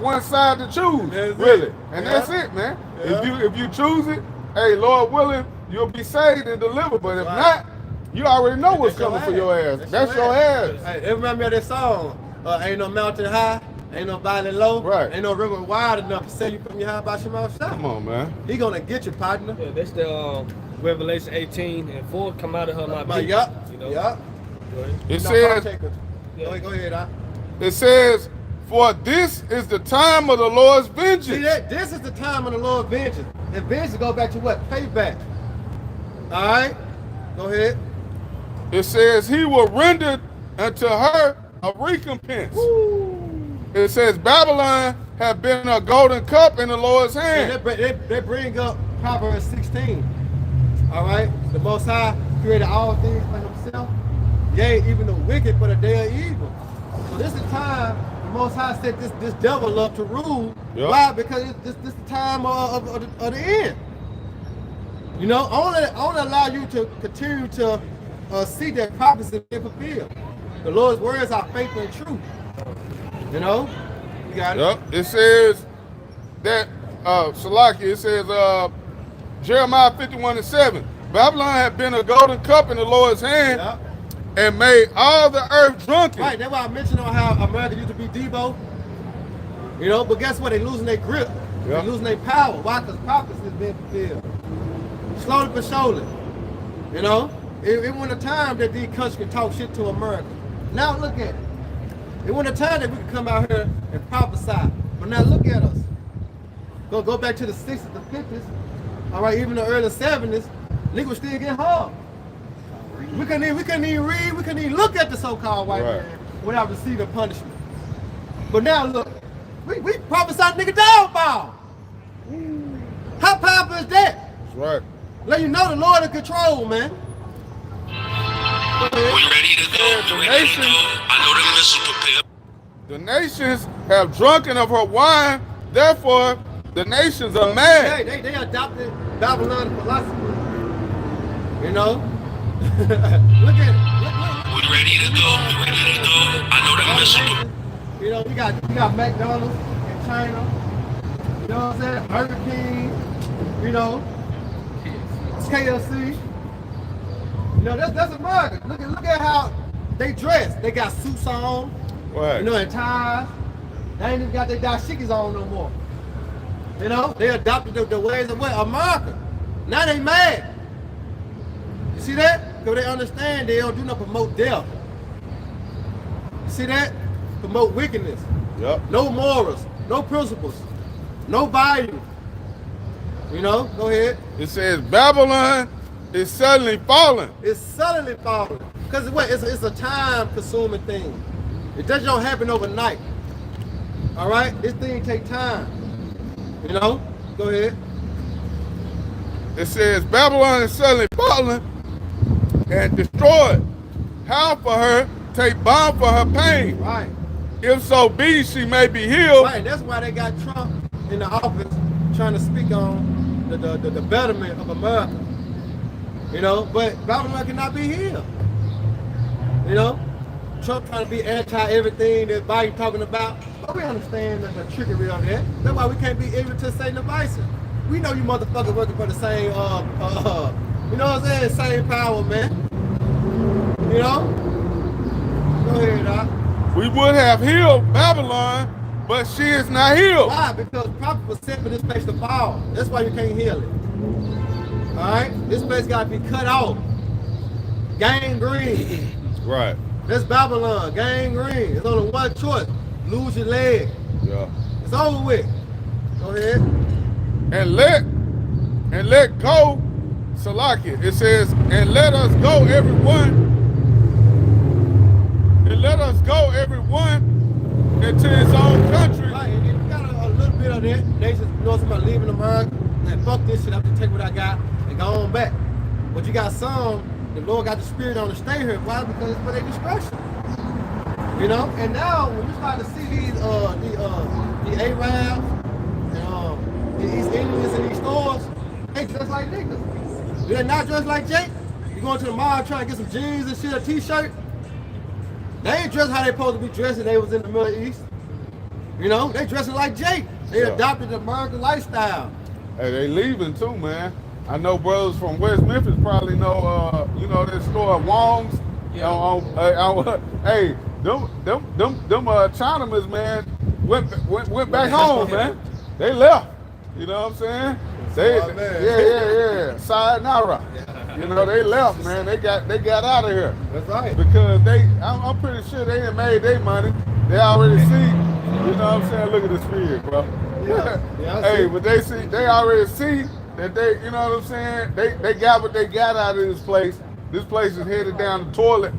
I: one side to choose,
D: That's
I: really,
D: it.
I: and
D: Yeah.
I: that's it, man.
D: Yeah.
I: If you choose it, hey, Lord willing, you'll be saved and delivered. But if
D: Right.
I: not, you already know what's
D: That's
I: coming for your ass. That's your ass.
D: Hey, it remind me of that song. Ain't no mountain high, Ain't no valley low.
I: Right.
D: Ain't no river wide enough to save you from your high by Shema Shah.
I: Come on, man.
D: He gonna get you, partner.
G: Yeah, that's the Revelation 18 and 4 come out of her my people.
D: Yup.
G: You know?
D: Yup.
G: Go ahead.
I: It
D: No,
I: says,
D: Go ahead, Doc.
I: it says, for this is the time of the Lord's
D: See
I: vengeance.
D: that? This is the time of the Lord's vengeance. And vengeance go back to what? Payback. All right? Go ahead.
I: It says he will render unto her a recompense. It says Babylon have been a golden cup in the Lord's hand.
D: And they bring up Proverbs 16. All right? The Most High created all things for himself. Yea, even the wicked for the day of evil. So this is the time the Most High set this devil up to rule.
I: Yep.
D: Why? Because this is the time of the end. You know, I want to allow you to continue to see that prophecy being fulfilled. The Lord's words are faithful and true. You know? You got it?
I: Yep. It says that, Salaki, it says, Jeremiah 51:7, Babylon had been a golden cup in the Lord's hand
D: Yep.
I: and made all the earth drunken.
D: Right, that's why I mentioned on how America used to be Debo. You know, but guess what? They losing their grip.
I: Yeah.
D: They losing their power. Why? Because prophecy is being fulfilled. Slowly but surely. You know? It wasn't a time that these countries could talk shit to America. Now look at it. It wasn't a time that we could come out here and prophesy. But now look at us. Go back to the 60s, the 50s. All right, even the early 70s, niggas was still getting hard. We couldn't even read, we couldn't even look at the so-called white
I: Right.
D: man without receiving punishment. But now look, we prophesy nigga dog ball. How powerful is that?
I: That's right.
D: Let you know the Lord in control, man.
J: We ready to go. We ready to go. I know them missiles prepared.
I: The nations have drunken of her wine, therefore the nations are mad.
D: They adopted Babylonian philosophy. You know? Look at it. Look.
J: We ready to go. We ready to go. I know them missiles prepared.
D: You know, we got McDonald's in China. You know what I'm saying? Burger King. You know, KFC. You know, that's America. Look at how they dress. They got suits on.
I: Right.
D: You know, and ties. They ain't even got their dashikis on no more. You know, they adopted the ways of what? America. Now they mad. You see that? Because they understand they don't do no promote death. You see that? Promote wickedness.
I: Yep.
D: No morals. No principles. No value. You know, go ahead.
I: It says Babylon is suddenly falling.
D: It's suddenly falling. Because it's a time-consuming thing. It just don't happen overnight. All right? This thing take time. You know? Go ahead.
I: It says Babylon is suddenly falling and destroyed. How for her take balm for her pain?
D: Right.
I: If so be she may be healed.
D: Right. That's why they got Trump in the office trying to speak on the betterment of America. You know? But Babylon cannot be healed. You know? Trump trying to be anti-everything that Biden talking about. But we understand the trickery of that. That's why we can't be ignorant to Satan devices. We know you motherfuckers working for the same, you know what I'm saying? Same power, man. You know? Go ahead, Doc.
I: We would have healed Babylon, but she is not healed.
D: Why? Because prophet was sent for this place to fall. That's why you can't heal it. All right? This place got to be cut off. Gangrene.
I: Right.
D: That's Babylon. Gangrene. There's only one choice. Lose your leg.
I: Yeah.
D: It's over with. Go ahead.
I: And let go, Salaki. It says, and let us go everyone. And let us go everyone into his own country.
D: Right, and you got a little bit of that. Nations know something about leaving America. And fuck this shit, I have to take what I got and go on back. But you got some, the Lord got the spirit on to stay here. Why? Because it's for their discretion. You know? And now when you start to see these the Arabs and these Indians in these stores, they dress like niggas. They're not dressed like Jake. You going to the mall trying to get some jeans and shit, a t-shirt. They ain't dressed how they supposed to be dressed if they was in the Middle East. You know, they dressing like Jake. They adopted the American lifestyle.
I: Hey, they leaving too, man. I know brothers from West Memphis probably know, you know, that store Wong's.
E: Yeah.
I: Hey, them Chinamas, man, went back home, man. They left. You know what I'm saying? Yeah. Sayonara. You know, they left, man. They got out of here.
D: That's right.
I: Because I'm pretty sure they ain't made their money. They already see, you know what I'm saying? Look at this field, bro.
D: Yeah,
I: hey, but they already see that they, you know what I'm saying? They got what they got out of this place. This place is headed down the toilet.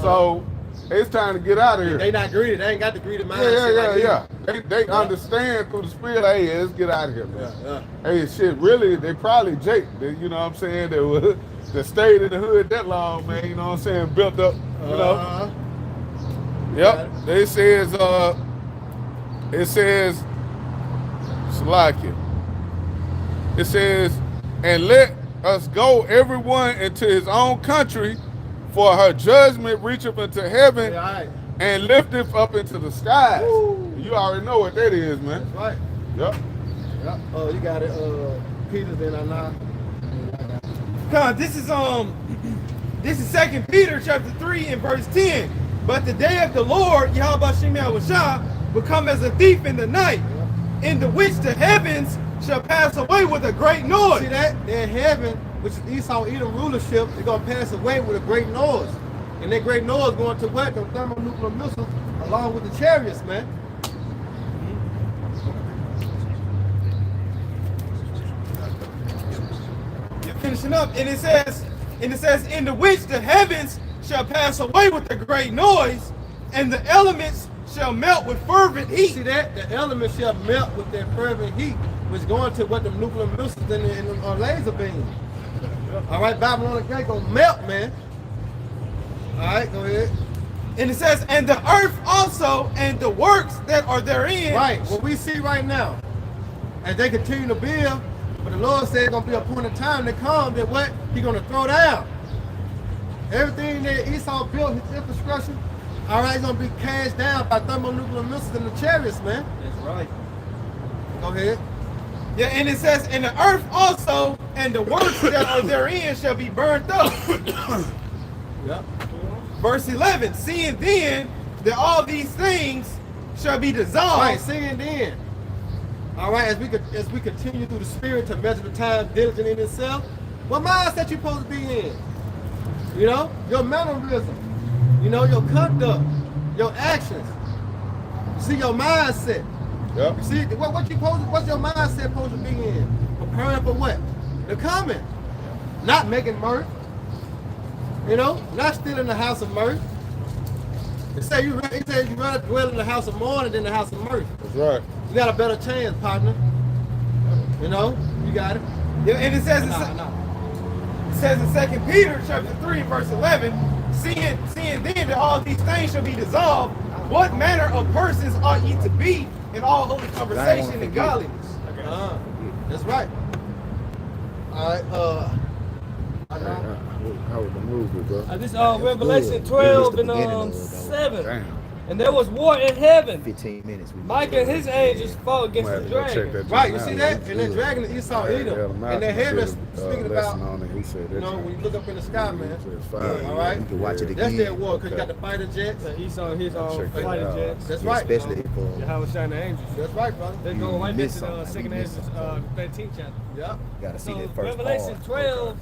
I: So it's time to get out of here.
D: They not greedy. They ain't got the greedy mindset.
I: Yeah. They understand through the spirit, hey, let's get out of here, man. Hey, shit, really, they probably Jake, you know what I'm saying, that stayed in the hood that long, man, you know what I'm saying, built up, you know. Yep, it says, Salakia. It says, and let us go everyone into his own country, for her judgment reacheth into heaven and lifteth up into the skies. You already know what that is, man.
D: That's right.
I: Yep.
D: Oh, you got it, Peter, then I know.
H: This is 2 Peter chapter 3 and verse 10. But the day of the Lord, Yahweh Shem Yahushua, will come as a thief in the night, in the which the heavens shall pass away with a great noise.
D: See that? They're in heaven, which is Esau Edom rulership, they're going to pass away with a great noise. And that great noise going to what? The thermonuclear missiles along with the chariots, man.
H: You're finishing up, and it says, in the which the heavens shall pass away with a great noise, and the elements shall melt with fervent heat.
D: See that? The elements shall melt with that fervent heat, which going to what the nuclear missiles and the laser beams. All right, Babylon the Great gonna melt, man. All right, go ahead.
H: And it says, and the earth also, and the works that are therein.
D: Right, what we see right now, as they continue to build, but the Lord said gonna be a point of time to come that what He gonna throw down. Everything that Esau built, his infrastructure, all right, it's gonna be cast down by thermonuclear missiles and the chariots, man.
F: That's right.
D: Go ahead.
H: Yeah, and it says, and the earth also, and the works that are therein shall be burnt up.
D: Yep.
H: Verse 11, seeing then that all these things shall be dissolved.
D: Right, seeing then. All right, as we continue through the spirit to measure the time diligent in itself, what mindset you supposed to be in? You know, your mannerism, you know, your conduct, your actions. You see your mindset.
I: Yep.
D: You see what's your mindset supposed to be in? Preparing for what? The coming. Not making mirth. You know, not still in the house of mirth. It says you rather dwell in the house of mourning than the house of mirth.
I: That's right.
D: You got a better chance, partner. You know, you got it.
H: Yeah, and it says in 2 Peter chapter 3 verse 11, seeing then that all these things shall be dissolved, what manner of persons ought ye to be in all holy conversation and godliness?
D: That's right. All right,
I: How was the movie, bro?
G: This Revelation 12 and 7.
I: Damn.
G: And there was war in heaven.
K: 15 minutes.
G: Michael and his angels fought against the dragon.
D: right. You see that? And that dragon is Esau Edom. And that heaven speaking about, you know, when you look up in the sky, man. All right?
K: You can watch it again.
D: That's their war, because you got the fighter jets.
G: Esau and his fighter jets.
D: That's right.
K: Especially for
G: Yahweh Shine the angels.
D: That's right, brother.
G: They go right
K: miss
G: into the
K: something.
G: 2nd Ezra 13th chapter.
D: Yep.
K: gotta see
G: So
K: that first
G: Revelation
K: part.
G: 12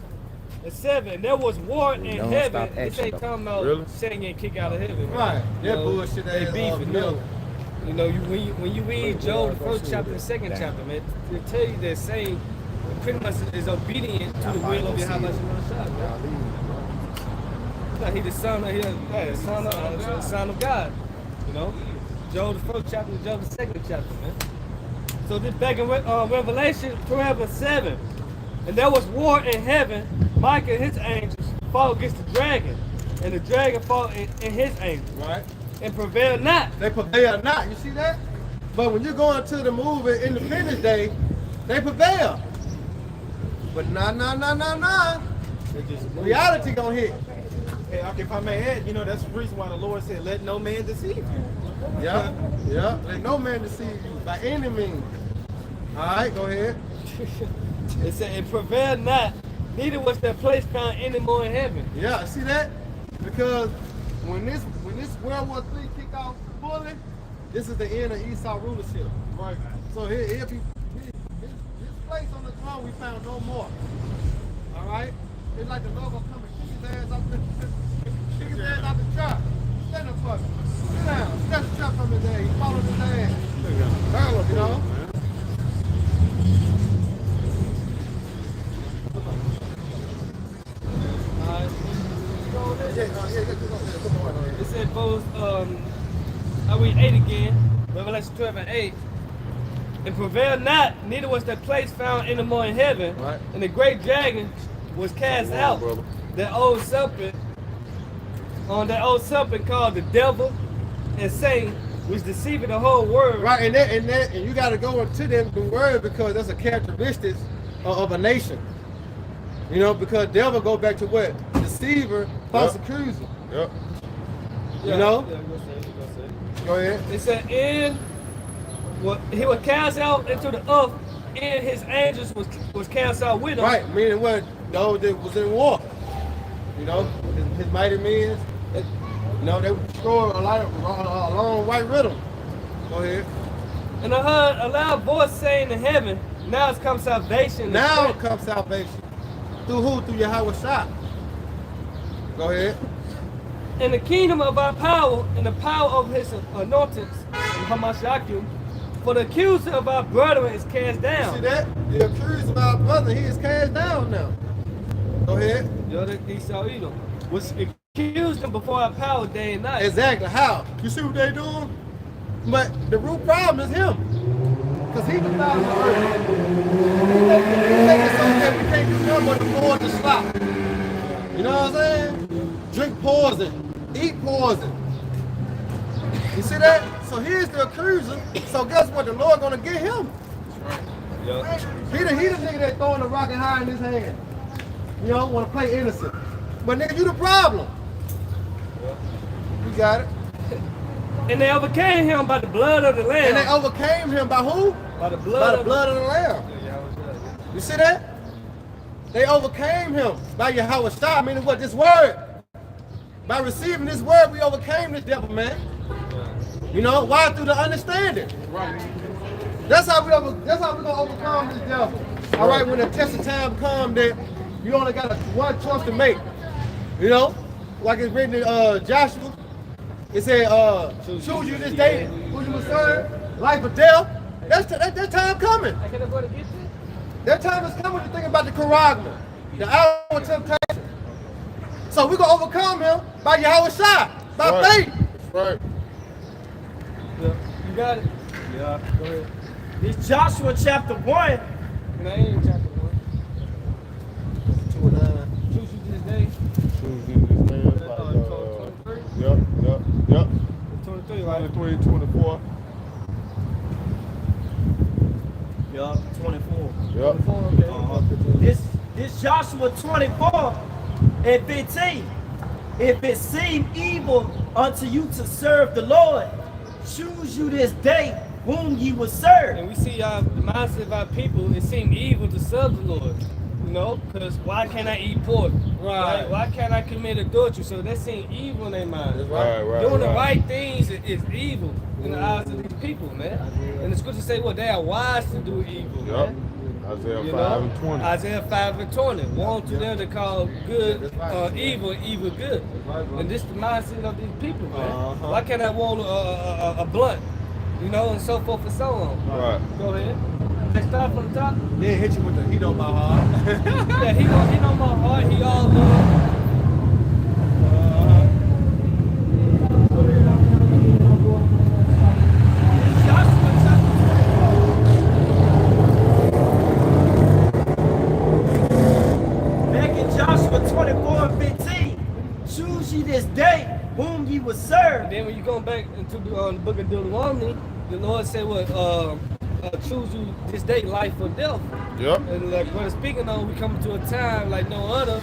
G: and 7, there was war in
K: Don't
G: heaven.
K: stop
G: This
K: action,
G: ain't talking about
I: Really?
G: Satan getting kicked out of heaven.
D: Right.
G: You
D: That
G: know,
D: bullshit
G: they
D: ass
G: beefing. No. You know, when you read Job, the 1st chapter and 2nd chapter, man, they tell you that Satan pretty much is obedient to the will of Yahweh Shah. Like he the son of God. You know, Job the 1st chapter and Job the 2nd chapter, man. So this back in Revelation 12 and 7, and there was war in heaven. Michael and his angels fought against the dragon, and the dragon fought in his angels.
D: Right.
G: And prevailed not.
D: They prevail not. You see that? But when you're going to the movie Independence Day, they prevail. But nah. Reality gonna hit.
H: Hey, if I may add, you know, that's the reason why the Lord said, let no man deceive you.
D: Yeah. Let no man deceive you by any means. All right, go ahead.
G: It said, it prevailed not, neither was their place found any more in heaven.
D: Yeah, see that? Because when this World War III kick off fully, This is the end of Esau rulership.
I: Right.
D: So here, his place on the throne we found no more. All right? It's like the Lord gonna come and kick his ass out the trap. Stand up for me. Sit down. Step the trap from his ass. He followed his ass. You know?
G: It said both, I read 8 again, Revelation 12 and 8. And prevailed not, neither was that place found any more in heaven.
D: Right.
G: And the great dragon was cast out, that old serpent called the devil and Satan, which deceived the whole world.
D: Right, and you got to go into them the word because that's a characteristic of a nation. You know, because devil go back to what? Deceiver, false accuser.
I: Yep.
D: You know?
G: Yeah,
D: Go ahead.
G: it said, he was cast out into the earth, and his angels was cast out with him.
D: Right, meaning what? Those that was in war. You know, his mighty men, you know, they would destroy a long white rhythm. Go ahead.
G: And I heard a loud voice saying in heaven, now has come salvation.
D: Now comes salvation. Through who? Through Yahweh Shah. Go ahead.
G: And the kingdom of our power and the power of his anointings, Hamashakim, for the accuser of our brethren is cast down.
D: See that? The accuser of our brother, he is cast down now. Go ahead.
G: The other Esau Edom was accused them before our power day and night.
D: Exactly. How? You see what they doing? But the root problem is him. Because he defiles the earth. He make it so that we can't do nothing but afford to slop. You know what I'm saying? Drink poison. Eat poison. You see that? So here's the accuser. So guess what? The Lord gonna get him.
G: Yeah.
D: He the nigga that throwing the rock and high in his hand. You know, wanna play innocent. But nigga, you the problem. You got it.
G: And they overcame him by the blood of the Lamb.
D: And they overcame him by who?
G: By the blood
D: of the Lamb. You see that? They overcame him by Yahweh Shah, meaning what? This word. By receiving this word, we overcame this devil, man. You know, why? Through the understanding.
I: Right.
D: That's how we're gonna overcome this devil. All right, when the test of time comes, that you only got one choice to make. You know, like it's written in Joshua. It said, choose you this day who you will serve, life or death. That time coming.
G: I can't afford to get this.
D: That time is coming to think about the Karagma, the hour of temptation. So we're gonna overcome him by Yahweh Shah, by faith.
I: Right.
G: Yeah. You got it? Yeah, go ahead.
F: It's Joshua chapter 1.
G: No, it ain't chapter 1.
D: 2:9.
G: Choose you this day.
I: Yep.
G: 23, right?
I: 23, 24.
F: Yeah, 24.
I: Yep.
F: This Joshua 24 and 15. If it seem evil unto you to serve the Lord, choose you this day whom ye will serve.
G: And we see the mindset of our people, it seems evil to serve the Lord. You know, because why can't I eat pork? Right. Why can't I commit adultery? So that seems evil in their mind.
I: Right.
G: Doing the right things is evil in the eyes of these people, man. And the scriptures say, well, they are wise to do evil, man.
I: Isaiah
G: You
I: 5
G: know?
I: and 20.
G: Isaiah 5 and 20. Woe to them that call good evil, evil good. And this is the mindset of these people, man. Why can't I want a blunt? You know, and so forth and so on.
I: Right.
G: Go ahead. Let's start from the top.
D: Then hit you with the heat on my heart.
G: Yeah, he know my heart. He all love.
F: Joshua 24 and 15. Choose ye this day whom ye will serve.
G: And then when you go back into the book of Deuteronomy, the Lord said, "What? Choose you this day, life or death."
I: Yep.
G: And like what it's speaking on, we come to a time like no other.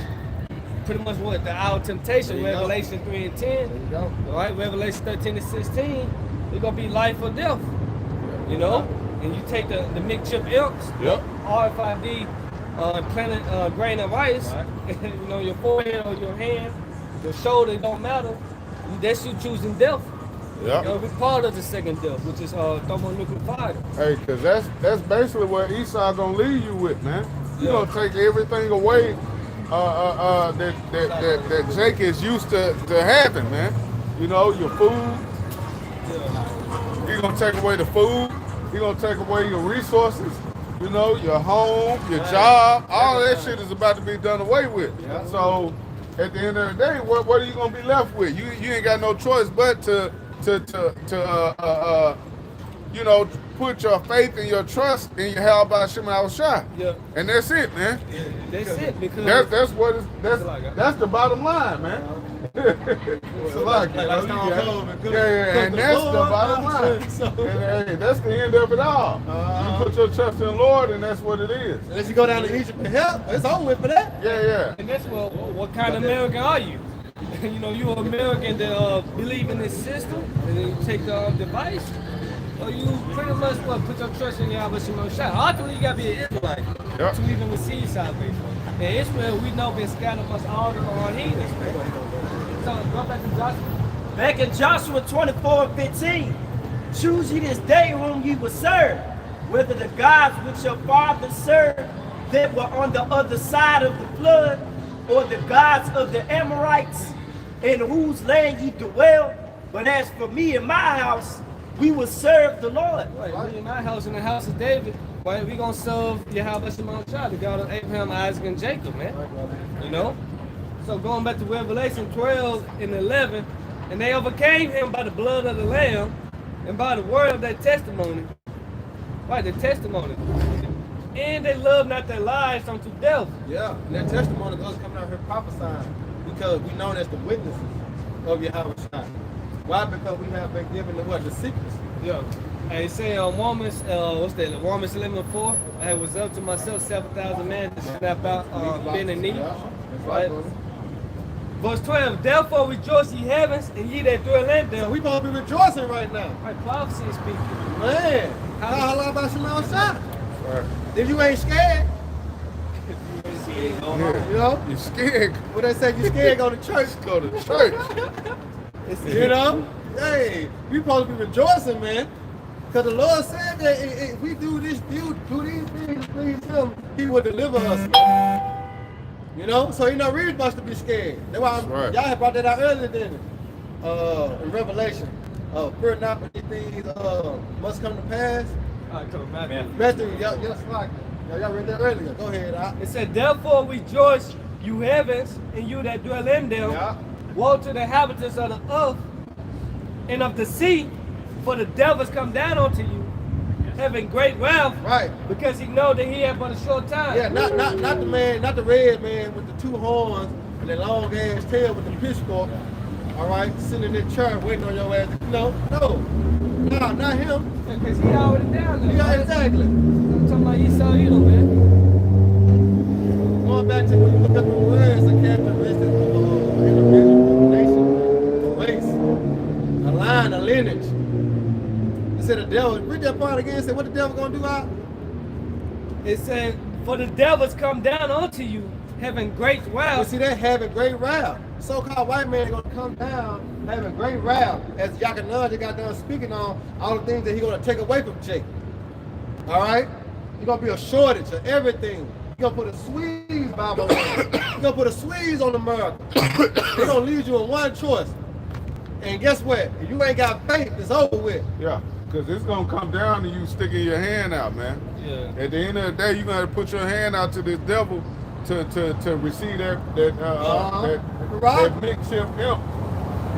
G: Pretty much what the hour of temptation, Revelation 3 and 10.
D: There you go.
G: All right, Revelation 13 and 16. It's gonna be life or death. You know, and you take the mixture of ilks,
I: Yep.
G: RFID. Planted grain of rice, you know, your forehead or your hand, your shoulder, it don't matter. That's you choosing death.
I: Yeah.
G: You know, we're part of the second death, which is thermonuclear fire.
I: Hey, cause that's basically what Esau gonna leave you with, man. You gonna take everything away that Jake is used to having, man. You know, your food. You're gonna take away the food. You're gonna take away your resources. You know, your home, your job. All that shit is about to be done away with. So at the end of the day, what are you gonna be left with? You ain't got no choice but to you know, put your faith and your trust in your How about Shema Shai.
G: Yeah.
I: And that's it, man.
G: That's it, because
I: that's what it's, that's the bottom line, man. It's like, and that's the bottom line. And, hey, that's the end of it all. You put your trust in the Lord, and that's what it is.
D: Unless you go down to Egypt and help, it's over with for that.
I: Yeah.
G: And that's what kind of American are you? You know, you're an American that believe in this system, and then you take the device, or you pretty much put your trust in Yahweh Shema Shai. Ultimately, you gotta be an Israelite to even receive salvation. And Israel, we know, been scattered amongst all the heathens. So go back to Joshua.
F: Back in Joshua 24:15, choose ye this day whom ye will serve, whether the gods which your fathers served that were on the other side of the flood, or the gods of the Amorites, in whose land ye dwell. But as for me and my house, we will serve the Lord.
G: Right, me and my house in the house of David, right, we gonna serve Yahweh Shema Shai, the God of Abraham, Isaac, and Jacob, man. You know? So going back to Revelation 12:11, and they overcame him by the blood of the Lamb and by the word of their testimony. Right, the testimony. And they loved not their lives unto death.
D: Yeah, and that testimony of us coming out here prophesying, because we known as the witnesses of Yahweh Shai. Why? Because we have been given the what? The secrets.
G: Yeah. And he say on Romans, Romans 11:4, I was up to myself 7,000 men to snap out being in need. Right? Verse 12, therefore rejoice ye heavens, and ye that dwell in them.
D: So we supposed to be rejoicing right now.
G: Right, prophecy is speaking.
D: Man, how about Shema Shai? If you ain't scared, you know?
I: You're scared.
D: What they say, you scared, go to church.
I: Go to church.
D: You know? Hey, we supposed to be rejoicing, man. Because the Lord said that if we do these things, please him, he will deliver us, man. You know? So ain't no reason for us to be scared. That's why y'all had brought that out earlier, didn't it? In Revelation. Fear not, but these things must come to pass. Matthew, y'all read that earlier. Go ahead.
G: It said, therefore rejoice, you heavens, and you that dwell in them.
D: Yeah.
G: Woe to the inhabitants of the earth and of the sea, for the devils come down unto you, having great wrath.
D: Right.
G: Because he know that he had but a short time.
D: Yeah, not the man, not the red man with the two horns and the long ass tail with the pitchfork. All right, sitting in that chair waiting on your ass. No, not him.
G: Because he already down there.
D: Yeah, exactly.
G: I'm talking about Esau, you know, man.
D: Going back to when you look at the words, the characteristics of an individual, nation, a race, a line, a lineage. It said the devil, read that part again, said what the devil gonna do out?
G: It said, for the devils come down unto you, having great wrath.
D: You see that, having great wrath. So-called white man gonna come down having great wrath, as Yakananja got done speaking on all the things that he gonna take away from Jacob. All right, he's gonna be a shortage of everything. He's gonna put a squeeze by my He's gonna put a squeeze on America. He's gonna leave you in one choice. And guess what? If you ain't got faith, it's over with.
I: Yeah, because it's gonna come down to you sticking your hand out, man.
G: Yeah.
I: At the end of the day, you're gonna have to put your hand out to this devil to receive that makeshift help.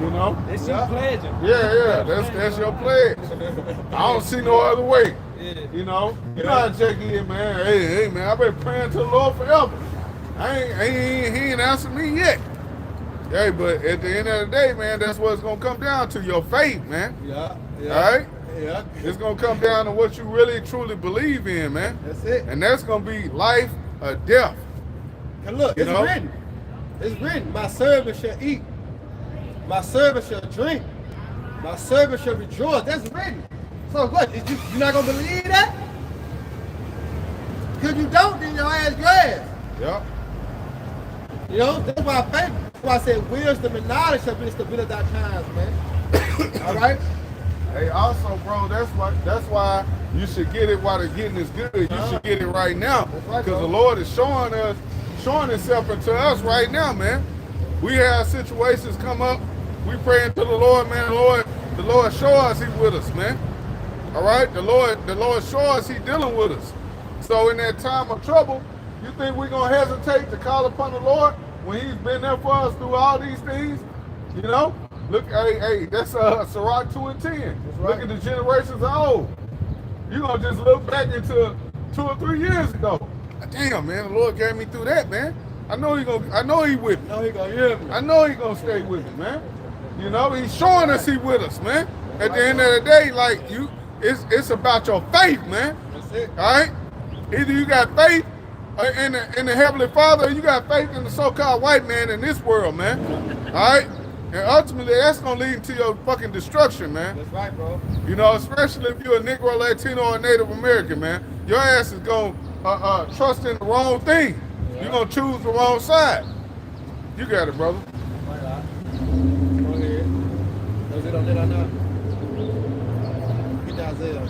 I: You know?
G: That's your pledge.
I: Yeah, that's your pledge. I don't see no other way.
G: Yeah.
I: You know? You know how Jake is, man. Hey, man, I've been praying to the Lord forever. He ain't answered me yet. Hey, but at the end of the day, man, that's what it's gonna come down to, your faith, man.
D: Yeah.
I: All right?
D: Yeah.
I: It's gonna come down to what you really truly believe in, man.
D: That's it.
I: And that's gonna be life or death.
D: And look, it's written. It's written. My servant shall eat. My servant shall drink. My servant shall rejoice. That's written. So what? You not gonna believe that? Because you don't, then your ass grass.
I: Yeah.
D: You know, that's why faith why I said wisdom and knowledge shall be the stability of our times, man. All right?
I: Hey, also, bro, that's why you should get it while the getting is good. You should get it right now, because the Lord is showing Himself into us right now, man. We have situations come up. We praying to the Lord, man. The Lord show us He with us, man. All right, the Lord show us He dealing with us. So in that time of trouble, you think we're gonna hesitate to call upon the Lord when He's been there for us through all these things? You know, look, hey, that's Sirach 2 and 10. Right. Look at the generations of old. You gonna just look back into 2 or 3 years ago. Damn, man, the Lord gave me through that, man. I know He with me.
D: I know He gonna hear me.
I: I know He gonna stay with me, man. You know, He's showing us He with us, man. At the end of the day, like it's about your faith, man.
D: That's it.
I: All right? Either you got faith in the Heavenly Father, or you got faith in the so-called white man in this world, man. All right? And ultimately, that's going to lead to your fucking destruction, man.
D: That's right, bro.
I: You know, especially if you're a Negro, Latino, or Native American, man. Your ass is going to trust in the wrong thing. Yeah. You're going to choose the wrong side. You got it, brother.
D: Go ahead. Was it on that or not? Get to Isaiah.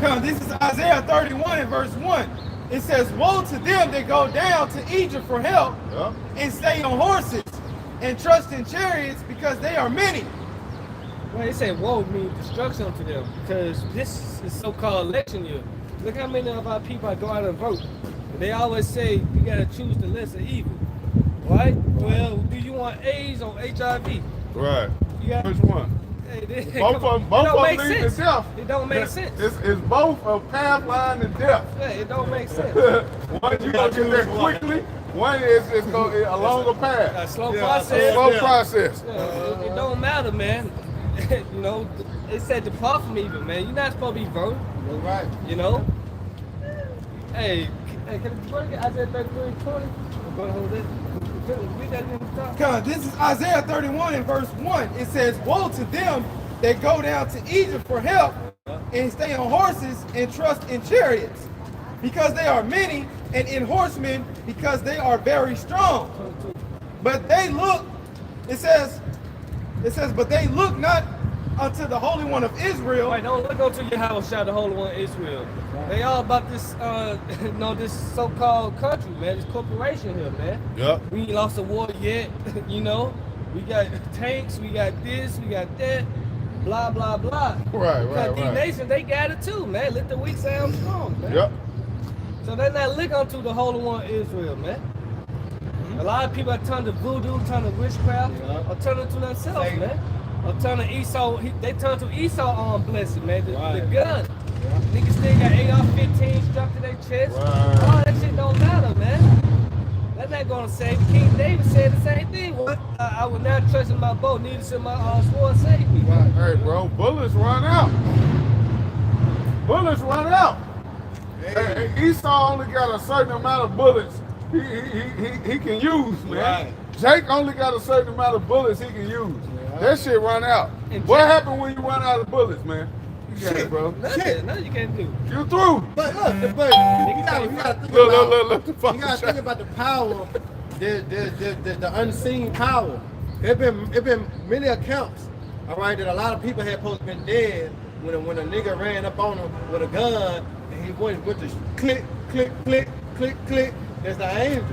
H: Come, this is Isaiah 31 and verse 1. It says, woe to them that go down to Egypt for help and stay on horses and trust in chariots, because they are many.
G: Well, they say woe means destruction to them, because this is so-called election year. Look how many of our people go out and vote. They always say you gotta choose the lesser evil, right? Well, do you want AIDS or HIV?
I: Right.
G: Which
I: one? Both of them lead to death.
G: It don't make sense.
I: It's both a pathline to death.
G: Yeah, it don't make sense.
I: One you gonna get there quickly. One is a longer path.
G: A slow process.
I: Slow process.
G: Yeah, it don't matter, man. You know, it said depart from evil, man. You're not supposed to be voting.
D: That's right.
G: You know. Hey, can you get Isaiah 33:20? Go ahead, hold it. Read that in the top.
H: Come, this is Isaiah 31 and verse 1. It says, woe to them that go down to Egypt for help and stay on horses and trust in chariots, because they are many, and in horsemen, because they are very strong. But they look, it says, but they look not unto the Holy One of Israel.
G: Wait, don't look unto Yahweh, the Holy One of Israel. They all about this, this so-called country, man. This corporation here, man.
I: Yep.
G: We ain't lost a war yet, you know. We got tanks, we got this, we got that, blah, blah, blah.
I: Right.
G: These nations, they got it too, man. Let the weak sound strong, man.
I: Yep.
G: So they not look unto the Holy One of Israel, man. A lot of people are turning to voodoo, turning to witchcraft, or turning to themselves, man. Or turning Esau, they turn to Esau on blessing, man. The gun. Niggas still got AR-15 strapped to their chest.
I: Right.
G: All that shit don't matter, man. That's not gonna save me. King David said the same thing. I would not trust in my bow, neither should my sword save me.
I: Right. Hey, bro, bullets run out. Bullets run out. Hey, Esau only got a certain amount of bullets he can use, man.
D: Right.
I: Jake only got a certain amount of bullets he can use. That shit run out. What happened when you run out of bullets, man? You got it, bro.
G: Nothing you can't do.
I: You through.
D: But look, you gotta think about the power, the unseen power. It been many accounts, all right, that a lot of people had supposed to been dead when a nigga ran up on him with a gun and he went to click, click, click, click, click. That's the angel.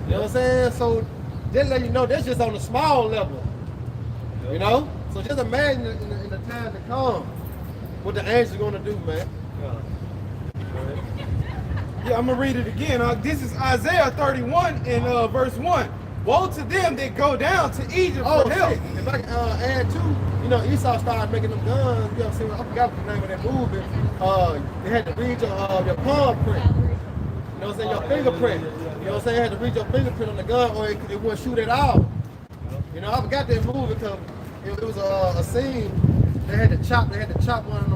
D: You know what I'm saying? So just let you know that's just on a small level. You know? So just imagine in the time to come what the angels gonna do, man.
H: Yeah, I'm gonna read it again. This is Isaiah 31 and verse 1. Woe to them that go down to Egypt for help.
D: Shit. If I can add too, you know, Esau started making them guns. You know what I'm saying? I forgot the name of that movement. They had to read your palm print. You know what I'm saying? Your fingerprint. You know what I'm saying? You had to read your fingerprint on the gun or it wouldn't shoot at all. You know, I forgot that movie because it was a scene. They had to chop one of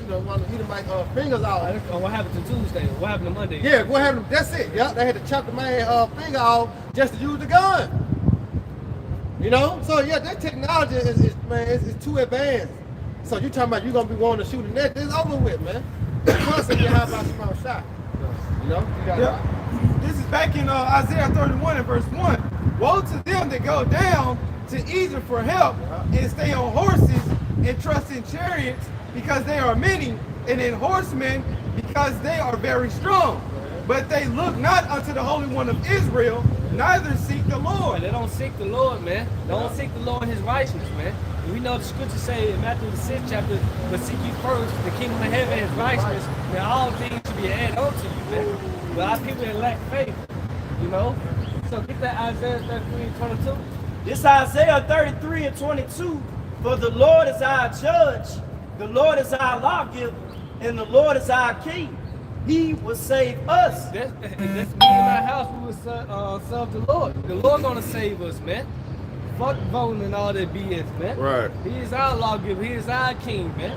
D: them, one of the Edomite fingers out.
G: What happened to Tuesday? What happened to Monday?
D: Yeah, what happened? That's it. Yeah, they had to chop the man's finger off just to use the gun. You know, so yeah, that technology is too advanced. So you talking about you gonna be wanting to shoot a net? It's over with, man. Constantly, how about some shot? You know, you got
H: This is back in Isaiah 31 and verse 1. woe to them that go down to Egypt for help and stay on horses and trust in chariots because they are many, and in horsemen because they are very strong. But they look not unto the Holy One of Israel, neither seek the Lord.
G: They don't seek the Lord, man. They don't seek the Lord and his righteousness, man. And we know the scriptures say in Matthew the 6th chapter, but seek ye first the kingdom of heaven and his righteousness, and all things should be added unto you, man. But our people that lack faith, you know. So get that Isaiah 33 and 22.
F: This Isaiah 33 and 22. For the Lord is our judge, the Lord is our lawgiver, and the Lord is our king. He will save us.
G: That's me and my house, we will serve the Lord. The Lord gonna save us, man. Fuck voting and all that BS, man.
I: Right.
G: He is our lawgiver. He is our king, man.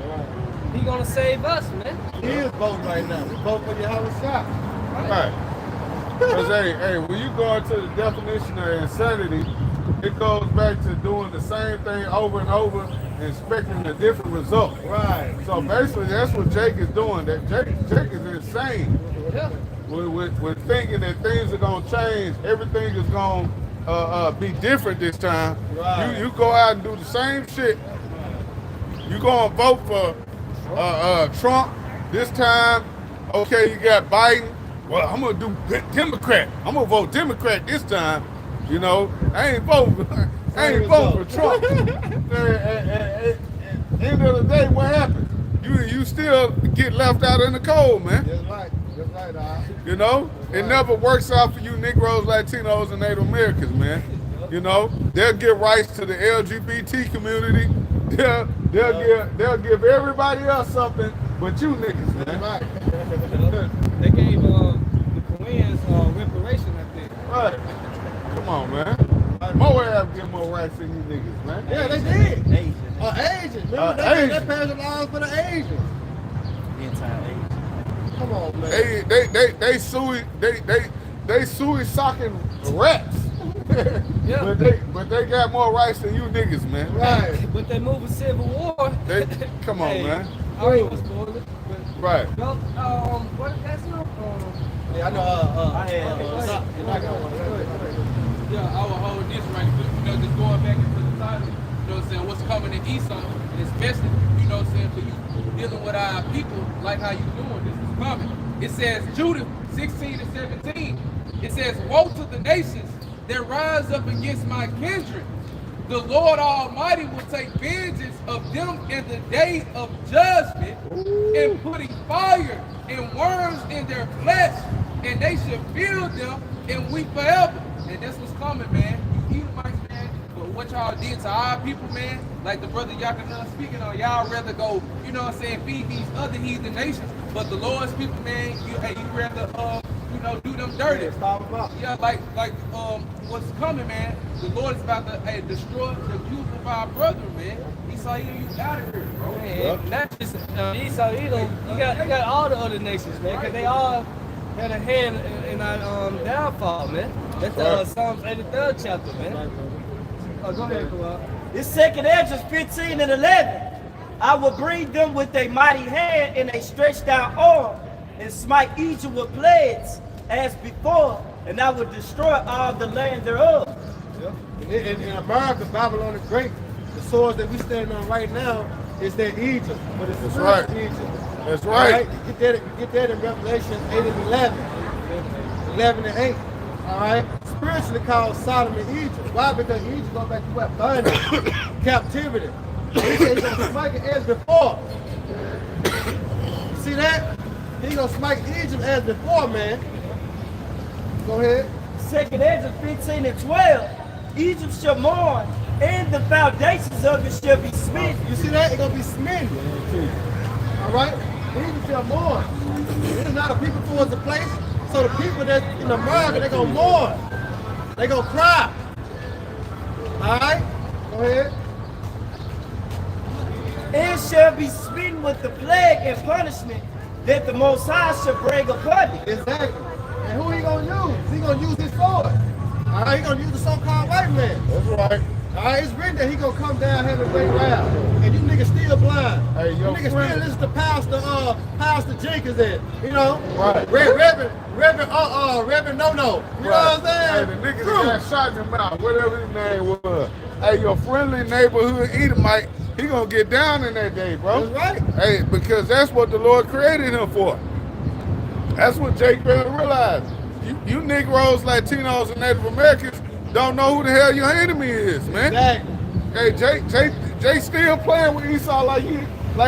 G: He gonna save us, man.
D: He is voting right now. We vote for Yahweh Shah.
I: Right. Because, hey, when you go into the definition of insanity, it goes back to doing the same thing over and over and expecting a different result.
D: Right.
I: So basically, that's what Jake is doing. That Jake is insane.
G: Yeah.
I: With thinking that things are going to change, everything is going to be different this time.
D: Right.
I: You go out and do the same shit. You go and vote for Trump this time. Okay, you got Biden. Well, I'm going to do Democrat. I'm going to vote Democrat this time. You know, I ain't voting for Trump. At the end of the day, what happens? You still get left out in the cold, man.
D: That's right. That's right, dog.
I: You know, it never works out for you Negroes, Latinos, and Native Americans, man. You know, they'll give rights to the LGBT community. They'll give everybody else something, but you niggas, man.
D: Right.
G: They gave the Koreans reparation, I think.
I: Right. Come on, man. Moab get more rights than you niggas, man.
D: Yeah, they did.
F: Asian.
D: Asians. Remember they passed the laws for the Asians.
F: Anti-Asian.
D: Come on, man.
I: They socking rats.
G: Yeah.
I: But they got more rights than you niggas, man.
D: Right.
G: But they moving Civil War.
I: Come on,
G: Hey,
I: man.
G: I ain't gonna spoil it.
I: Right.
G: Well, what is that song?
D: Yeah, I know.
E: Yeah, I will hold this right quick. You know, just going back into the title, you know what I'm saying, what's coming in Esau, and especially, you know what I'm saying, for you dealing with our people, like how you doing, this is coming. It says, Judah 16 and 17, it says, woe to the nations that rise up against my kindred. The Lord Almighty will take vengeance of them in the day of judgment, and putting fire and worms in their flesh, and they shall feel them and weep forever. And that's what's coming, man. You Edomites, man, but what y'all did to our people, man, like the brother Yakana speaking on, y'all rather go, you know what I'm saying, feed these other heathen nations, but the Lord's people, man, you rather, you know, do them dirty. Yeah, like what's coming, man, the Lord is about to destroy the youth of our brethren, man. Esau, you out of here, bro.
G: Man, not just Esau, Edom, you got all the other nations, man, because they all had a hand in our downfall, man. That's Psalms 83rd chapter, man. Oh, go ahead, Kawhi.
F: This second Ezra 15 and 11. I will bring them with a mighty hand and a stretched out arm, and smite Egypt with plagues as before, and I will destroy all the land thereof.
D: In America, Babylon the Great, the swords that we stand on right now is that Egypt, but it's
I: That's right.
D: Egypt.
I: That's right.
D: You get that in Revelation 8 and 11. 11 and 8. All right? Spiritually called Sodom and Egypt. Why? Because Egypt goes back to what? Bondage, captivity. He said he's going to smite it as before. You see that? He's going to smite Egypt as before, man. Go ahead.
F: Second Ezra 15 and 12. Egypt shall mourn, and the foundations of it shall be smitten.
D: You see that? It's going to be smitten. All right? Egypt shall mourn. It's not a people towards the place. So the people that in America, they're going to mourn. They're going to cry. All right? Go ahead.
F: And shall be smitten with the plague and punishment that the Most High shall bring upon it.
D: Exactly. And who he going to use? He going to use his sword. All All right, he gonna use the so-called white man.
I: That's right.
D: All right, it's written that he gonna come down having a great wrath, and you niggas still blind.
I: Hey,
D: you
I: your
D: niggas
I: friend-
D: still listen to Pastor Jenkins and
I: Right.
D: Reverend No. You know what I'm
I: Hey,
D: saying?
I: the nigga
D: True.
I: that got shot in the mouth, whatever his name was. Hey, your friendly neighborhood Edomite, he gonna get down in that day, bro.
D: That's right.
I: Hey, because that's what the Lord created him for. That's what Jake better realize. You Negroes, Latinos, and Native Americans don't know who the hell your enemy is, man.
D: Exactly.
I: Hey, Jay still playing with Esau like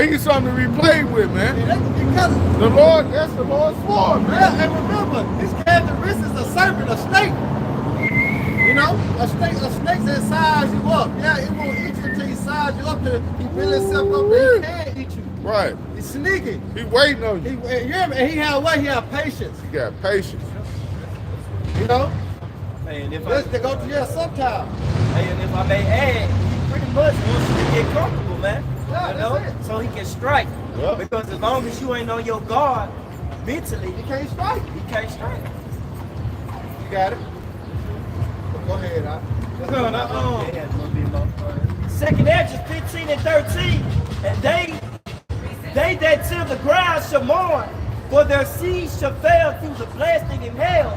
I: he's something to be played with, man.
D: Because
I: That's the Lord's sword, man.
D: yeah, and remember, his characteristics a serpent, a snake. You know, a snake that size you up. Yeah, it won't eat you until he size you up till he build himself up that he can't eat you.
I: Right.
D: He's sneaky.
I: He waiting on you.
D: And he had what? He had patience.
I: He got patience.
D: You know?
F: Man, if
D: They go to jail sometime.
F: And if I may add, he pretty much wants you to get comfortable, man.
D: Yeah,
F: You know,
D: that's it.
F: so he can strike.
I: Yeah.
F: Because as long as you ain't on your guard mentally,
D: He can't strike.
F: he can't strike.
D: You got it? Go ahead,
F: Second Ezra 15 and 13, and they that till the ground shall mourn, for their seed shall fail through the blasting in hell,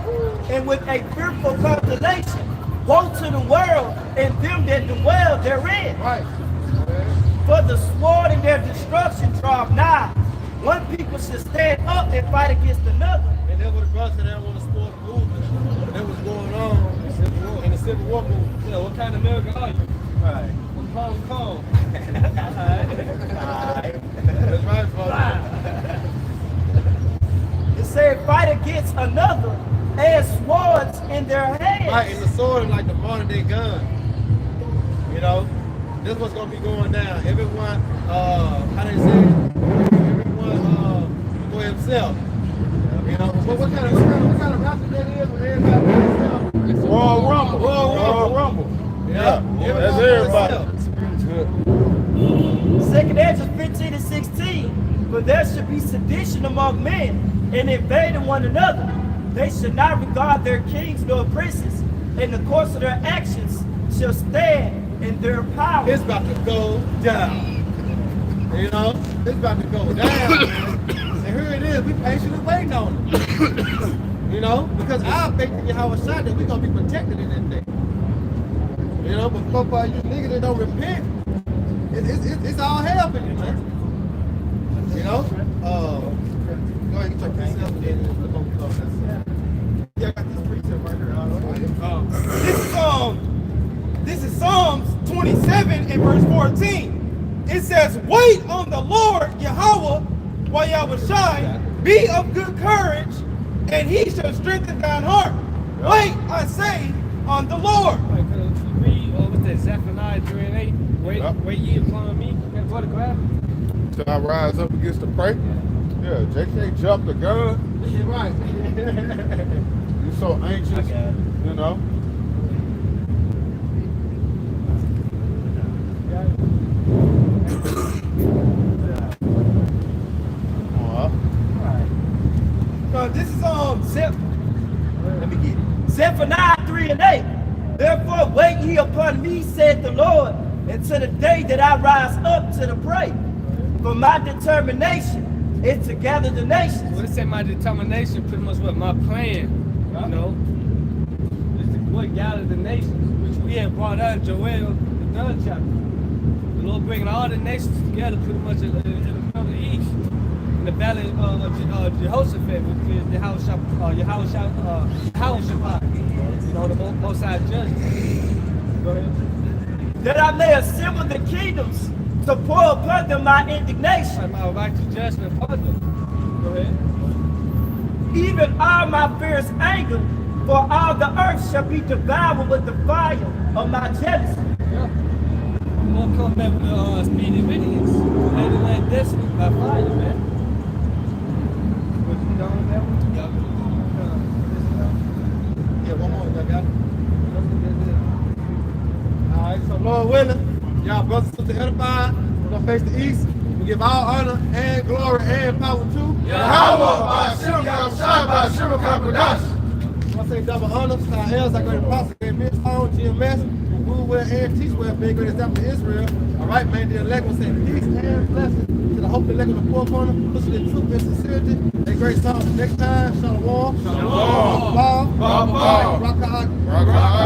F: and with a fearful consolation, woe to the world and them that dwell therein.
D: Right.
F: For the sword and their destruction draw nigh. One people should stand up and fight against another.
D: And that was the brothers that want to support the movement. That was going on in the Civil War movement.
G: Yeah, what kind of American are you?
F: Right.
G: Hong Kong.
D: That's right, brother.
F: It said fight against another and swords in their hands.
D: Right, and the sword is like the modern day gun. You know, this what's gonna be going down. Everyone, how they say, everyone for himself. You know, what kind of rap that is when everybody for himself?
I: Royal Rumble.
D: Royal
I: Rumble.
D: Yeah,
I: That's
D: for
I: everybody.
D: himself.
F: Second Ezra 15 and 16. For there should be sedition among men and invading one another. They should not regard their kings nor princes, and the course of their actions shall stand in their power.
D: It's about to go down. You know, it's about to go down. And here it is, we patiently waiting on it. You know, because our faith in Yahweh shot that we're gonna be protected in that thing. You know, but for you niggas that don't repent, it's all hell for you, man. You know? Go ahead and get your precept and then look on the yeah, I got this precept right here.
H: This is Psalms 27 and verse 14. It says, wait on the Lord Yahweh while Yahweh shine, be of good courage, and he shall strengthen thine heart. Wait, I say, on the Lord.
G: Wait, could you read what's that, Zephaniah 3 and 8? Wait ye upon me. That photograph?
I: Till I rise up against the prey. Yeah, JK jumped the gun.
D: Right.
I: You so anxious, you know.
H: This is
F: Let me get it. Zephaniah 3 and 8. Therefore wait ye upon me, said the Lord, until the day that I rise up to the prey. For my determination is to gather the nations.
G: Well, it said my determination, pretty much what my plan, you know, is to gather the nations, which we had brought out in Joel, the 3rd chapter. The Lord bringing all the nations together pretty much in the Middle East, in the valley of Jehoshaphat, which is the Jehoshaphat, you know, the Most High Judge. Go ahead.
F: That I may assemble the kingdoms to pour upon them my indignation.
G: My righteous judgment upon them. Go ahead.
F: Even all my fierce anger, for all the earth shall be devoured with the fire of my jealousy.
G: Yeah. We'll come back with the speedy obedience. Later like this by fire, man. What you done with that one?
D: Yeah, one more, y'all got it? All right, so Lord willing, y'all brothers and sisters edified, we're gonna face the east. We give all honor and glory and power to
I: Yahweh, by Hashem, Yahweh, by Hashem, Kakodash.
D: I say double honors to our elders, our great apostles, great mentor, GMS, who rule well and teach well, being great example to Israel. All right, man, the elect will say peace and blessings to the hope the elect on the four corner, pushing in truth and sincerity. A great song. Next time, Shalom. Shalom. Rock